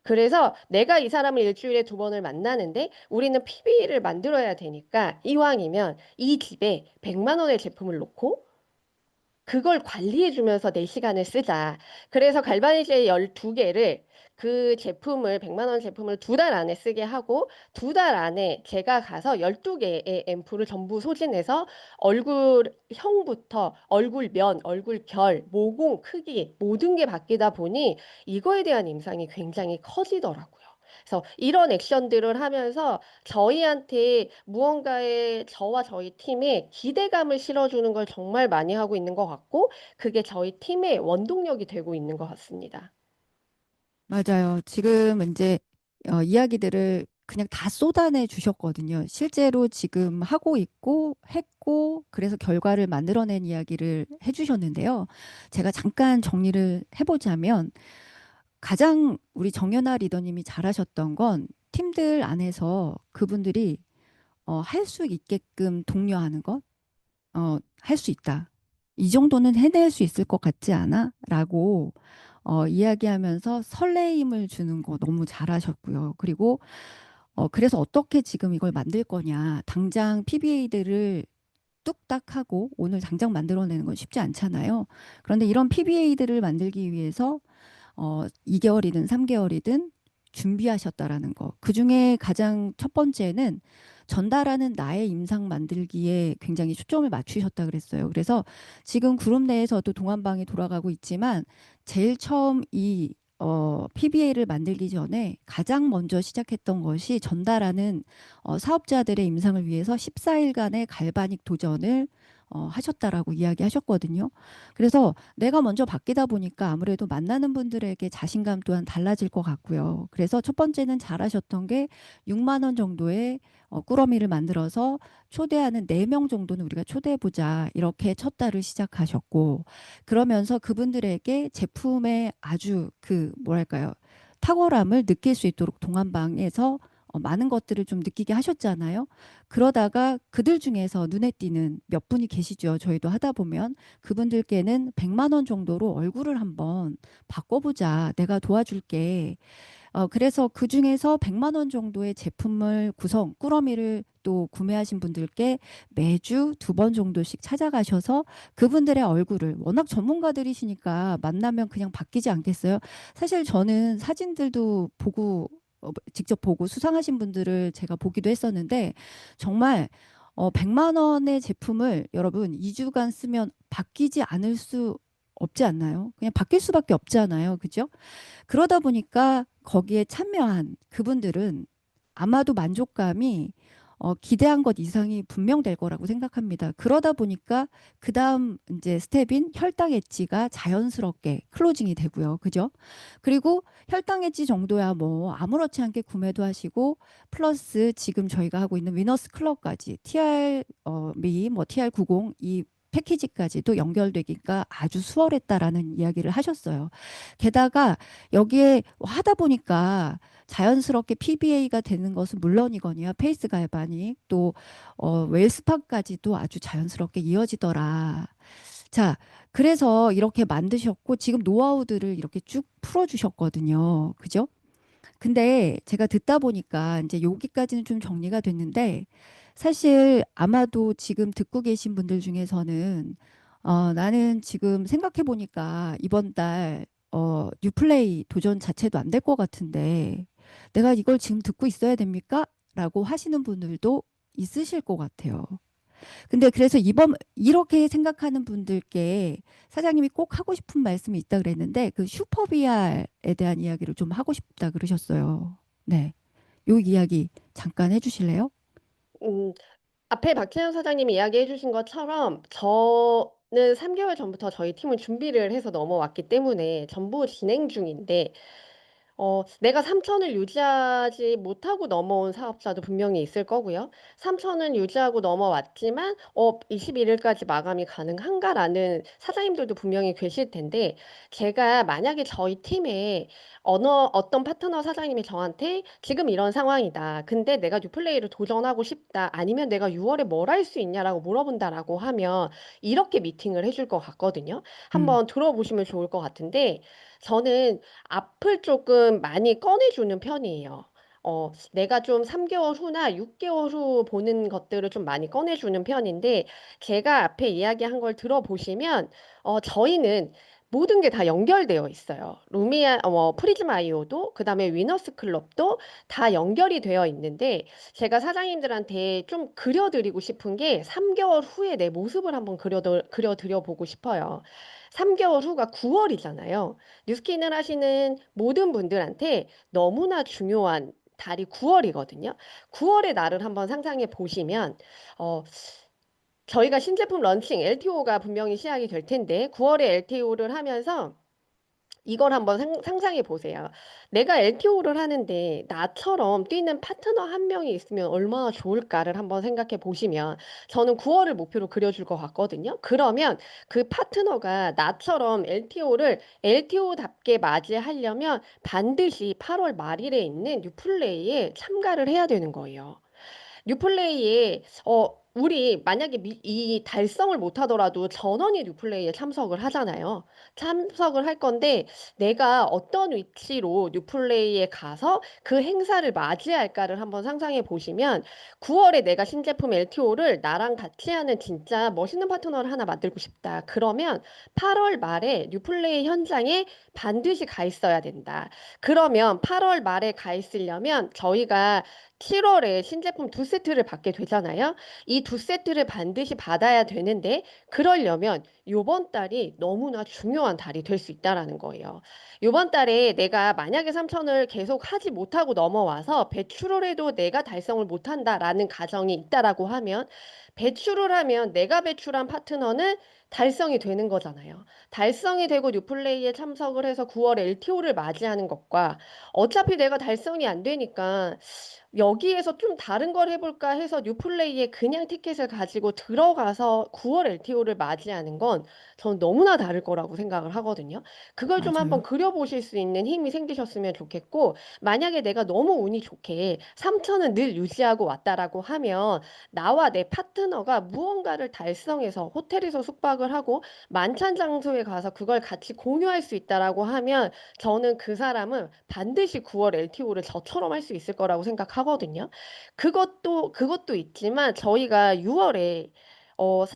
그래서 내가 이 사람을 일주일에 2번을 만나는데 우리는 PB를 만들어야 되니까 이왕이면 이 집에 100만 원의 제품을 놓고 그걸 관리해주면서 내 시간을 쓰자. 그래서 갈바니제 12개를 그 제품을 100만 원 제품을 2달 안에 쓰게 하고 2달 안에 제가 가서 12개의 앰플을 전부 소진해서 얼굴형부터 얼굴면, 얼굴결, 모공 크기 모든 게 바뀌다 보니 이거에 대한 임상이 굉장히 커지더라고요. 그래서 이런 액션들을 하면서 저희한테 무언가에 저와 저희 팀에 기대감을 실어주는 걸 정말 많이 하고 있는 것 같고, 그게 저희 팀의 원동력이 되고 있는 것 같습니다. 맞아요. 지금 이제 이야기들을 그냥 다 쏟아내 주셨거든요. 실제로 지금 하고 있고 했고 그래서 결과를 만들어낸 이야기를 해주셨는데요. 제가 잠깐 정리를 해보자면 가장 우리 정연아 리더님이 잘하셨던 건 팀들 안에서 그분들이 할 수 있게끔 독려하는 것, 할 수 있다. 이 정도는 해낼 수 있을 것 같지 않아? 라고 이야기하면서 설레임을 주는 거 너무 잘하셨고요. 그리고 그래서 어떻게 지금 이걸 만들 거냐. 당장 PBA들을 뚝딱 하고 오늘 당장 만들어내는 건 쉽지 않잖아요. 그런데 이런 PBA들을 만들기 위해서 2개월이든 3개월이든 준비하셨다라는 거. 그중에 가장 첫 번째는 전달하는 나의 임상 만들기에 굉장히 초점을 맞추셨다 그랬어요. 그래서 지금 그룹 내에서도 동안방이 돌아가고 있지만 제일 처음 이 PBA를 만들기 전에 가장 먼저 시작했던 것이 전달하는 사업자들의 임상을 위해서 14일간의 갈바닉 도전을 하셨다라고 이야기하셨거든요. 그래서 내가 먼저 바뀌다 보니까 아무래도 만나는 분들에게 자신감 또한 달라질 것 같고요. 그래서 첫 번째는 잘하셨던 게 6만 원 정도의 꾸러미를 만들어서 초대하는 4명 정도는 우리가 초대해보자 이렇게 첫 달을 시작하셨고 그러면서 그분들에게 제품의 아주 그 뭐랄까요 탁월함을 느낄 수 있도록 동안방에서 많은 것들을 좀 느끼게 하셨잖아요. 그러다가 그들 중에서 눈에 띄는 몇 분이 계시죠. 저희도 하다 보면 그분들께는 100만 원 정도로 얼굴을 한번 바꿔보자. 내가 도와줄게. 그래서 그 중에서 100만 원 정도의 제품을 꾸러미를 또 구매하신 분들께 매주 2번 정도씩 찾아가셔서 그분들의 얼굴을 워낙 전문가들이시니까 만나면 그냥 바뀌지 않겠어요? 사실 저는 사진들도 보고 직접 보고 수상하신 분들을 제가 보기도 했었는데 정말 100만 원의 제품을 여러분 2주간 쓰면 바뀌지 않을 수 없지 않나요? 그냥 바뀔 수밖에 없잖아요. 그죠? 그러다 보니까 거기에 참여한 그분들은 아마도 만족감이 기대한 것 이상이 분명될 거라고 생각합니다. 그러다 보니까 그 다음 이제 스텝인 혈당 엣지가 자연스럽게 클로징이 되고요. 그죠? 그리고 혈당 엣지 정도야 뭐 아무렇지 않게 구매도 하시고 플러스 지금 저희가 하고 있는 위너스 클럽까지 TR 뭐 TR90 이 패키지까지도 연결되기가 아주 수월했다라는 이야기를 하셨어요. 게다가 여기에 하다 보니까 자연스럽게 PBA가 되는 것은 물론이거니와 페이스 갈바닉 또 웰스파까지도 아주 자연스럽게 이어지더라. 자, 그래서 이렇게 만드셨고 지금 노하우들을 이렇게 쭉 풀어주셨거든요. 그죠? 근데 제가 듣다 보니까 이제 여기까지는 좀 정리가 됐는데 사실 아마도 지금 듣고 계신 분들 중에서는 나는 지금 생각해 보니까 이번 달 뉴플레이 도전 자체도 안 될 것 같은데 내가 이걸 지금 듣고 있어야 됩니까? 라고 하시는 분들도 있으실 것 같아요. 근데 그래서 이번 이렇게 생각하는 분들께 사장님이 꼭 하고 싶은 말씀이 있다 그랬는데 그 슈퍼 VR에 대한 이야기를 좀 하고 싶다 그러셨어요. 네. 요 이야기 잠깐 해주실래요? 음, 앞에 박찬현 사장님이 이야기해 주신 것처럼 저는 3개월 전부터 저희 팀을 준비를 해서 넘어왔기 때문에 전부 진행 중인데 내가 3천을 유지하지 못하고 넘어온 사업자도 분명히 있을 거고요. 3천은 유지하고 넘어왔지만 21일까지 마감이 가능한가라는 사장님들도 분명히 계실 텐데 제가 만약에 저희 팀에 어떤 파트너 사장님이 저한테 지금 이런 상황이다. 근데 내가 뉴플레이를 도전하고 싶다. 아니면 내가 6월에 뭘 할 수 있냐라고 물어본다라고 하면 이렇게 미팅을 해줄 것 같거든요. 음. 한번 들어보시면 좋을 것 같은데 저는 앞을 조금 많이 꺼내주는 편이에요. 내가 좀 3개월 후나 6개월 후 보는 것들을 좀 많이 꺼내주는 편인데, 제가 앞에 이야기한 걸 들어보시면, 저희는 모든 게 다 연결되어 있어요. 프리즘 아이오도, 그 다음에 위너스 클럽도 다 연결이 되어 있는데, 제가 사장님들한테 좀 그려드리고 싶은 게 3개월 후에 내 모습을 한번 그려드려 보고 싶어요. 3개월 후가 9월이잖아요. 뉴스킨을 하시는 모든 분들한테 너무나 중요한 달이 9월이거든요. 9월의 날을 한번 상상해 보시면, 어, 저희가 신제품 런칭 LTO가 분명히 시작이 될 텐데, 9월에 LTO를 하면서 이걸 한번 상상해 보세요. 내가 LTO를 하는데 나처럼 뛰는 파트너 한 명이 있으면 얼마나 좋을까를 한번 생각해 보시면 저는 9월을 목표로 그려줄 것 같거든요. 그러면 그 파트너가 나처럼 LTO답게 맞이하려면 반드시 8월 말일에 있는 뉴플레이에 참가를 해야 되는 거예요. 뉴플레이에 우리 만약에 이 달성을 못하더라도 전원이 뉴플레이에 참석을 하잖아요. 참석을 할 건데 내가 어떤 위치로 뉴플레이에 가서 그 행사를 맞이할까를 한번 상상해 보시면 9월에 내가 신제품 LTO를 나랑 같이 하는 진짜 멋있는 파트너를 하나 만들고 싶다. 그러면 8월 말에 뉴플레이 현장에 반드시 가 있어야 된다. 그러면 8월 말에 가 있으려면 저희가 7월에 신제품 두 세트를 받게 되잖아요. 이 두 세트를 반드시 받아야 되는데 그러려면 요번 달이 너무나 중요한 달이 될 수 있다라는 거예요. 요번 달에 내가 만약에 3천을 계속 하지 못하고 넘어와서 배출을 해도 내가 달성을 못한다라는 가정이 있다라고 하면 배출을 하면 내가 배출한 파트너는 달성이 되는 거잖아요. 달성이 되고 뉴플레이에 참석을 해서 9월에 LTO를 맞이하는 것과 어차피 내가 달성이 안 되니까 여기에서 좀 다른 걸 해볼까 해서 뉴플레이에 그냥 티켓을 가지고 들어가서 9월 LTO를 맞이하는 건 저는 너무나 다를 거라고 생각을 하거든요. 그걸 좀 한번 맞아요. 그려보실 수 있는 힘이 생기셨으면 좋겠고, 만약에 내가 너무 운이 좋게 3천은 늘 유지하고 왔다라고 하면 나와 내 파트너가 무언가를 달성해서 호텔에서 숙박을 하고 만찬 장소에 가서 그걸 같이 공유할 수 있다라고 하면 저는 그 사람은 반드시 9월 LTO를 저처럼 할 수 있을 거라고 생각하거든요. 그것도 있지만 저희가 6월에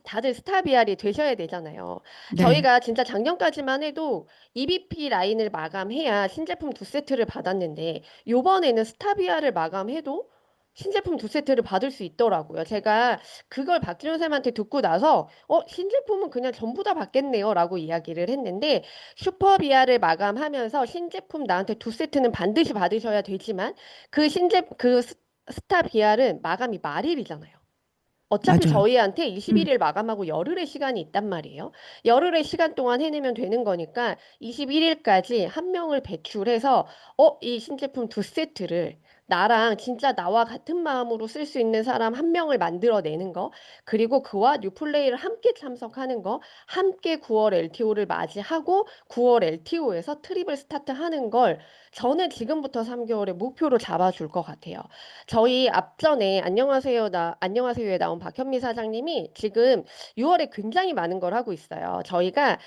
다들 스타 BR이 되셔야 되잖아요. 네. 저희가 진짜 작년까지만 해도 EBP 라인을 마감해야 신제품 두 세트를 받았는데 요번에는 스타 BR을 마감해도 신제품 두 세트를 받을 수 있더라고요. 제가 그걸 박지훈 쌤한테 듣고 나서 신제품은 그냥 전부 다 받겠네요라고 이야기를 했는데 슈퍼 비아를 마감하면서 신제품 나한테 두 세트는 반드시 받으셔야 되지만 그 스타 비아는 마감이 말일이잖아요. 어차피 맞아요. 저희한테 음. 21일 마감하고 열흘의 시간이 있단 말이에요. 열흘의 시간 동안 해내면 되는 거니까 21일까지 한 명을 배출해서 이 신제품 두 세트를 나랑 진짜 나와 같은 마음으로 쓸 수 있는 사람 한 명을 만들어내는 거, 그리고 그와 뉴플레이를 함께 참석하는 거, 함께 9월 LTO를 맞이하고 9월 LTO에서 트립을 스타트하는 걸 저는 지금부터 3개월의 목표로 잡아줄 것 같아요. 저희 앞전에 안녕하세요에 나온 박현미 사장님이 지금 6월에 굉장히 많은 걸 하고 있어요. 저희가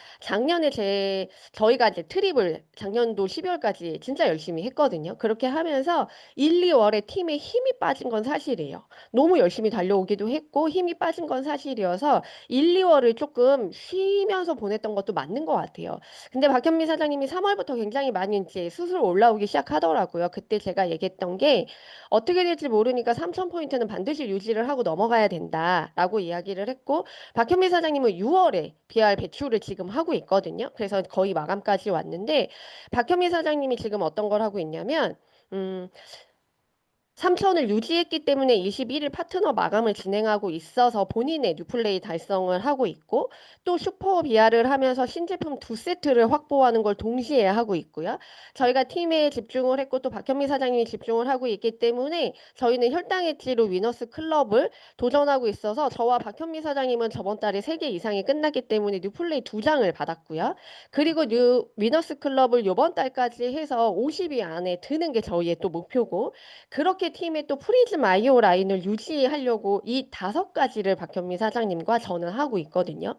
이제 트립을 작년도 12월까지 진짜 열심히 했거든요. 그렇게 하면서 1, 2월에 팀에 힘이 빠진 건 사실이에요. 너무 열심히 달려오기도 했고 힘이 빠진 건 사실이어서 1, 2월을 조금 쉬면서 보냈던 것도 맞는 것 같아요. 근데 박현미 사장님이 3월부터 굉장히 많이 이제 수술 올라오기 시작하더라고요. 그때 제가 얘기했던 게 어떻게 될지 모르니까 3,000포인트는 반드시 유지를 하고 넘어가야 된다라고 이야기를 했고 박현미 사장님은 6월에 BR 배출을 지금 하고 있거든요. 그래서 거의 마감까지 왔는데 박현미 사장님이 지금 어떤 걸 하고 있냐면 음, 3천을 유지했기 때문에 21일 파트너 마감을 진행하고 있어서 본인의 뉴플레이 달성을 하고 있고 또 슈퍼 비아를 하면서 신제품 2세트를 확보하는 걸 동시에 하고 있고요. 저희가 팀에 집중을 했고 또 박현미 사장님이 집중을 하고 있기 때문에 저희는 혈당 엣지로 위너스 클럽을 도전하고 있어서 저와 박현미 사장님은 저번 달에 3개 이상이 끝났기 때문에 뉴플레이 2장을 받았고요. 그리고 위너스 클럽을 이번 달까지 해서 50위 안에 드는 게 저희의 또 목표고 그렇게 팀의 또 프리즘 아이오 라인을 유지하려고 이 5가지를 박현미 사장님과 저는 하고 있거든요.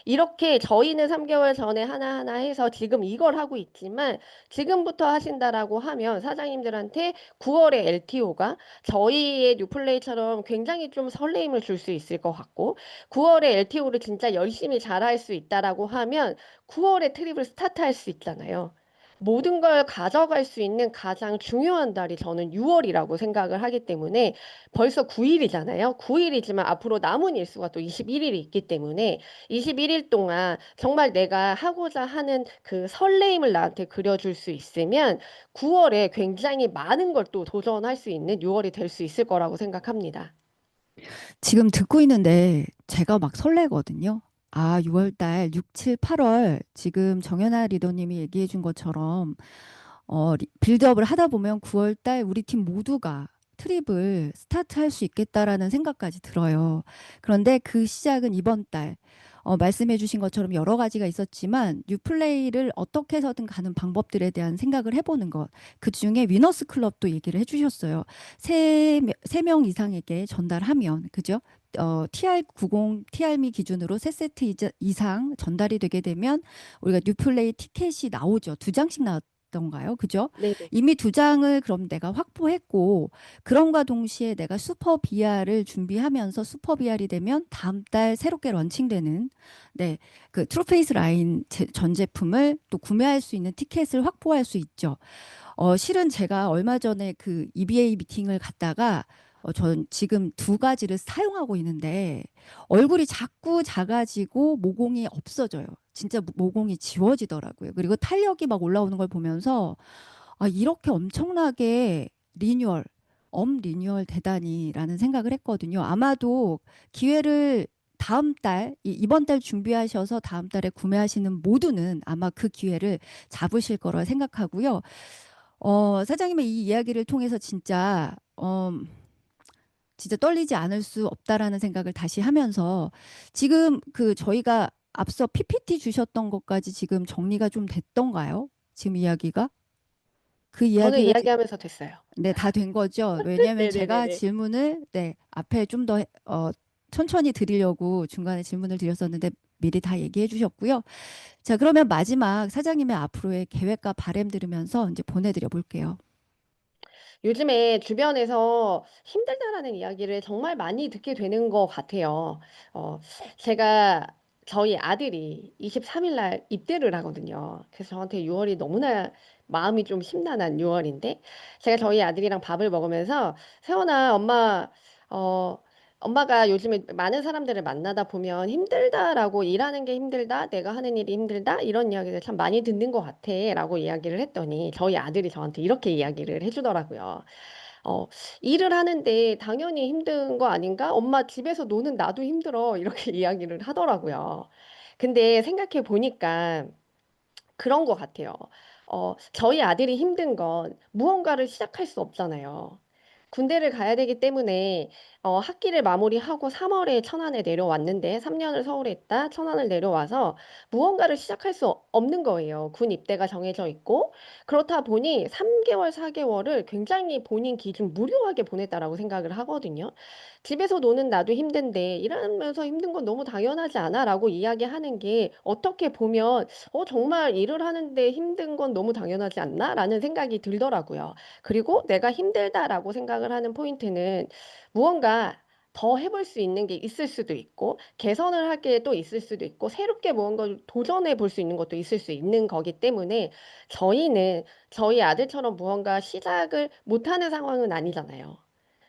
이렇게 저희는 3개월 전에 하나하나 해서 지금 이걸 하고 있지만 지금부터 하신다라고 하면 사장님들한테 9월에 LTO가 저희의 뉴플레이처럼 굉장히 좀 설레임을 줄 수 있을 것 같고 9월에 LTO를 진짜 열심히 잘할 수 있다라고 하면 9월에 트립을 스타트할 수 있잖아요. 모든 걸 가져갈 수 있는 가장 중요한 달이 저는 6월이라고 생각을 하기 때문에 벌써 9일이잖아요. 9일이지만 앞으로 남은 일수가 또 21일이 있기 때문에 21일 동안 정말 내가 하고자 하는 그 설레임을 나한테 그려줄 수 있으면 9월에 굉장히 많은 걸 또 도전할 수 있는 6월이 될 수 있을 거라고 생각합니다. 지금 듣고 있는데 제가 막 설레거든요. 아, 6월 달 6, 7, 8월 지금 정연아 리더님이 얘기해 준 것처럼 빌드업을 하다 보면 9월 달 우리 팀 모두가 트립을 스타트할 수 있겠다라는 생각까지 들어요. 그런데 그 시작은 이번 달 말씀해 주신 것처럼 여러 가지가 있었지만 뉴플레이를 어떻게 해서든 가는 방법들에 대한 생각을 해보는 것. 그중에 위너스 클럽도 얘기를 해주셨어요. 세 명 이상에게 전달하면 그죠? TR90, TR미 기준으로 3세트 이상 전달이 되게 되면 우리가 뉴플레이 티켓이 나오죠. 2장씩 나왔던가요? 그죠? 네네. 이미 2장을 그럼 내가 확보했고 그럼과 동시에 내가 슈퍼 BR을 준비하면서 슈퍼 BR이 되면 다음 달 새롭게 런칭되는 그 트루페이스 라인 전 제품을 또 구매할 수 있는 티켓을 확보할 수 있죠. 실은 제가 얼마 전에 그 EBA 미팅을 갔다가 전 지금 2가지를 사용하고 있는데 얼굴이 자꾸 작아지고 모공이 없어져요. 진짜 모공이 지워지더라고요. 그리고 탄력이 막 올라오는 걸 보면서 아, 이렇게 엄청나게 리뉴얼 되다니라는 생각을 했거든요. 아마도 기회를 다음 달, 이번 달 준비하셔서 다음 달에 구매하시는 모두는 아마 그 기회를 잡으실 거라 생각하고요. 사장님의 이 이야기를 통해서 진짜 떨리지 않을 수 없다라는 생각을 다시 하면서 지금 그 저희가 앞서 PPT 주셨던 것까지 지금 정리가 좀 됐던가요? 지금 이야기가? 그 저는 이야기가 이야기하면서 됐어요. 네, 다 된 거죠. 왜냐하면 제가 네네네네. 질문을 앞에 좀 더 천천히 드리려고 중간에 질문을 드렸었는데 미리 다 얘기해 주셨고요. 자, 그러면 마지막 사장님의 앞으로의 계획과 바람 들으면서 이제 보내드려 볼게요. 요즘에 주변에서 힘들다라는 이야기를 정말 많이 듣게 되는 것 같아요. 제가 저희 아들이 23일 날 입대를 하거든요. 그래서 저한테 6월이 너무나 마음이 좀 심란한 6월인데 제가 저희 아들이랑 밥을 먹으면서 세원아, 어, 엄마가 요즘에 많은 사람들을 만나다 보면 힘들다라고 일하는 게 힘들다, 내가 하는 일이 힘들다 이런 이야기를 참 많이 듣는 것 같아라고 이야기를 했더니 저희 아들이 저한테 이렇게 이야기를 해주더라고요. 어, 일을 하는데 당연히 힘든 거 아닌가? 엄마 집에서 노는 나도 힘들어. 이렇게 이야기를 하더라고요. 근데 생각해 보니까 그런 것 같아요. 저희 아들이 힘든 건 무언가를 시작할 수 없잖아요. 군대를 가야 되기 때문에 학기를 마무리하고 3월에 천안에 내려왔는데 3년을 서울에 있다 천안을 내려와서 무언가를 시작할 수 없는 거예요. 군 입대가 정해져 있고 그렇다 보니 3개월, 4개월을 굉장히 본인 기준 무료하게 보냈다라고 생각을 하거든요. 집에서 노는 나도 힘든데 일하면서 힘든 건 너무 당연하지 않아? 라고 이야기하는 게 어떻게 보면 정말 일을 하는데 힘든 건 너무 당연하지 않나? 라는 생각이 들더라고요. 그리고 내가 힘들다라고 생각을 하는 포인트는 무언가 더 해볼 수 있는 게 있을 수도 있고, 개선을 할 게 또 있을 수도 있고, 새롭게 무언가를 도전해 볼 수 있는 것도 있을 수 있는 거기 때문에 저희는 저희 아들처럼 무언가 시작을 못하는 상황은 아니잖아요.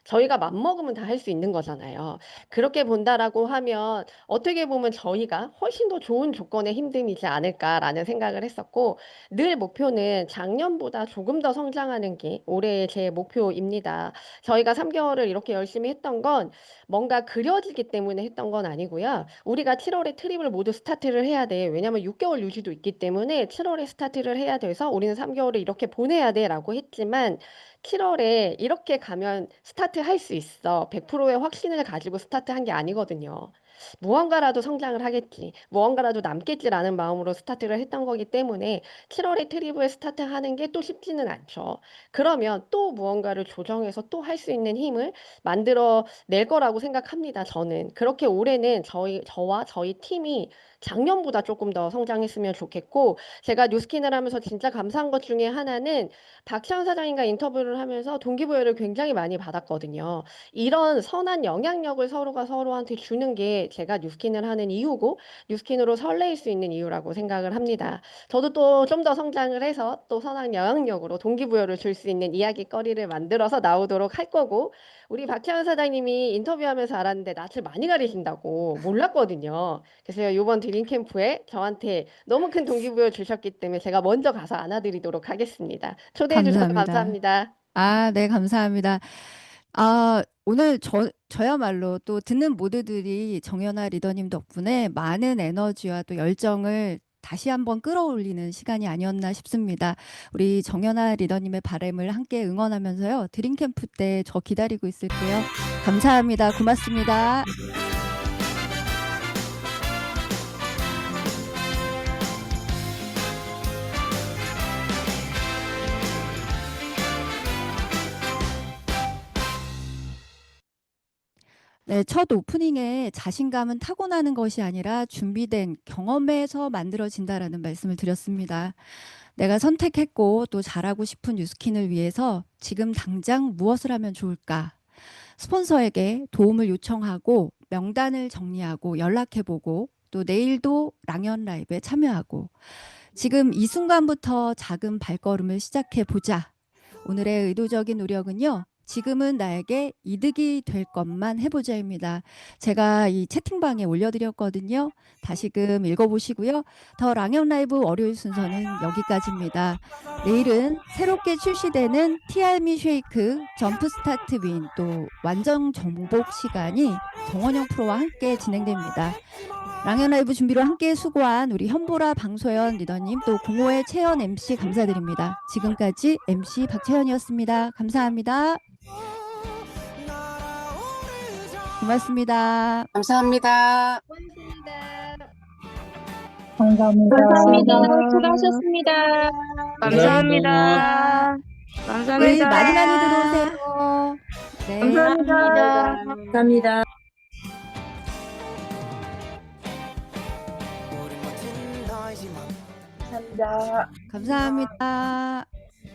저희가 맘먹으면 다 할 수 있는 거잖아요. 그렇게 본다라고 하면 어떻게 보면 저희가 훨씬 더 좋은 조건의 힘듦이지 않을까라는 생각을 했었고, 늘 목표는 작년보다 조금 더 성장하는 게 올해의 제 목표입니다. 저희가 3개월을 이렇게 열심히 했던 건 뭔가 그려지기 때문에 했던 건 아니고요. 우리가 7월에 트립을 모두 스타트를 해야 돼. 왜냐면 6개월 유지도 있기 때문에 7월에 스타트를 해야 돼서 우리는 3개월을 이렇게 보내야 돼라고 했지만, 7월에 이렇게 가면 스타트 할 수 있어. 100%의 확신을 가지고 스타트한 게 아니거든요. 무언가라도 성장을 하겠지, 무언가라도 남겠지라는 마음으로 스타트를 했던 거기 때문에 7월에 트립을 스타트하는 게 또 쉽지는 않죠. 그러면 또 무언가를 조정해서 또 할 수 있는 힘을 만들어 낼 거라고 생각합니다. 저는 그렇게 올해는 저와 저희 팀이 작년보다 조금 더 성장했으면 좋겠고, 제가 뉴스킨을 하면서 진짜 감사한 것 중에 하나는 박시현 사장님과 인터뷰를 하면서 동기부여를 굉장히 많이 받았거든요. 이런 선한 영향력을 서로가 서로한테 주는 게 제가 뉴스킨을 하는 이유고, 뉴스킨으로 설레일 수 있는 이유라고 생각을 합니다. 저도 또 좀 더 성장을 해서 또 선한 영향력으로 동기부여를 줄 수 있는 이야기거리를 만들어서 나오도록 할 거고, 우리 박시현 사장님이 인터뷰하면서 알았는데 낯을 많이 가리신다고 몰랐거든요. 그래서 이번 드림캠프에 저한테 너무 큰 동기부여 주셨기 때문에 제가 먼저 가서 안아드리도록 하겠습니다. 초대해 주셔서 감사합니다. 아, 네, 감사합니다. 오늘 저야말로 또 듣는 모두들이 정연아 리더님 덕분에 많은 에너지와 또 열정을 다시 한번 끌어올리는 시간이 아니었나 싶습니다. 우리 정연아 리더님의 바람을 함께 응원하면서요. 드림캠프 때 저 기다리고 있을게요. 감사합니다. 고맙습니다. 네, 첫 오프닝에 자신감은 타고나는 것이 아니라 준비된 경험에서 만들어진다라는 말씀을 드렸습니다. 내가 선택했고 또 잘하고 싶은 뉴스킨을 위해서 지금 당장 무엇을 하면 좋을까? 스폰서에게 도움을 요청하고 명단을 정리하고 연락해보고 또 내일도 랑연 라이브에 참여하고 지금 이 순간부터 작은 발걸음을 시작해보자. 오늘의 의도적인 노력은요. 지금은 나에게 이득이 될 것만 해보자입니다. 제가 이 채팅방에 올려드렸거든요. 다시금 읽어보시고요. 더 랑연 라이브 월요일 순서는 여기까지입니다. 내일은 새롭게 출시되는 티알미 쉐이크, 점프 스타트 윈, 또 완전 정복 시간이 정원영 프로와 함께 진행됩니다. 랑연 라이브 준비로 함께 수고한 우리 현보라 방소연 리더님, 또 공호의 채연 MC 감사드립니다. 지금까지 MC 박채연이었습니다. 감사합니다. 고맙습니다. 감사합니다. 고맙습니다. 감사합니다. 수고하셨습니다. 감사합니다. 내일 많이 들어오세요. 네. 감사합니다. 감사합니다. 감사합니다.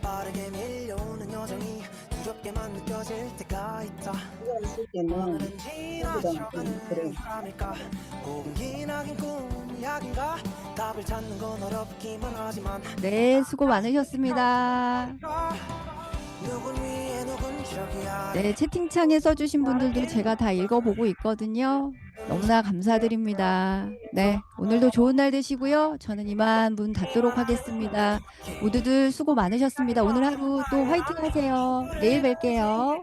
빠르게 밀려오는 여정이 두렵게만 느껴질 때가 있다. 오늘은 지나쳐가는 밤일까? 혹은 기나긴 꿈이 약인가? 답을 찾는 건 어렵기만 하지만 네, 수고 많으셨습니다. 누군 위에 누군 저기야. 네, 채팅창에 써주신 분들도 제가 다 읽어보고 있거든요. 너무나 감사드립니다. 네, 오늘도 좋은 날 되시고요. 저는 이만 문 닫도록 하겠습니다. 모두들 수고 많으셨습니다. 오늘 하루 또 화이팅 하세요. 내일 뵐게요.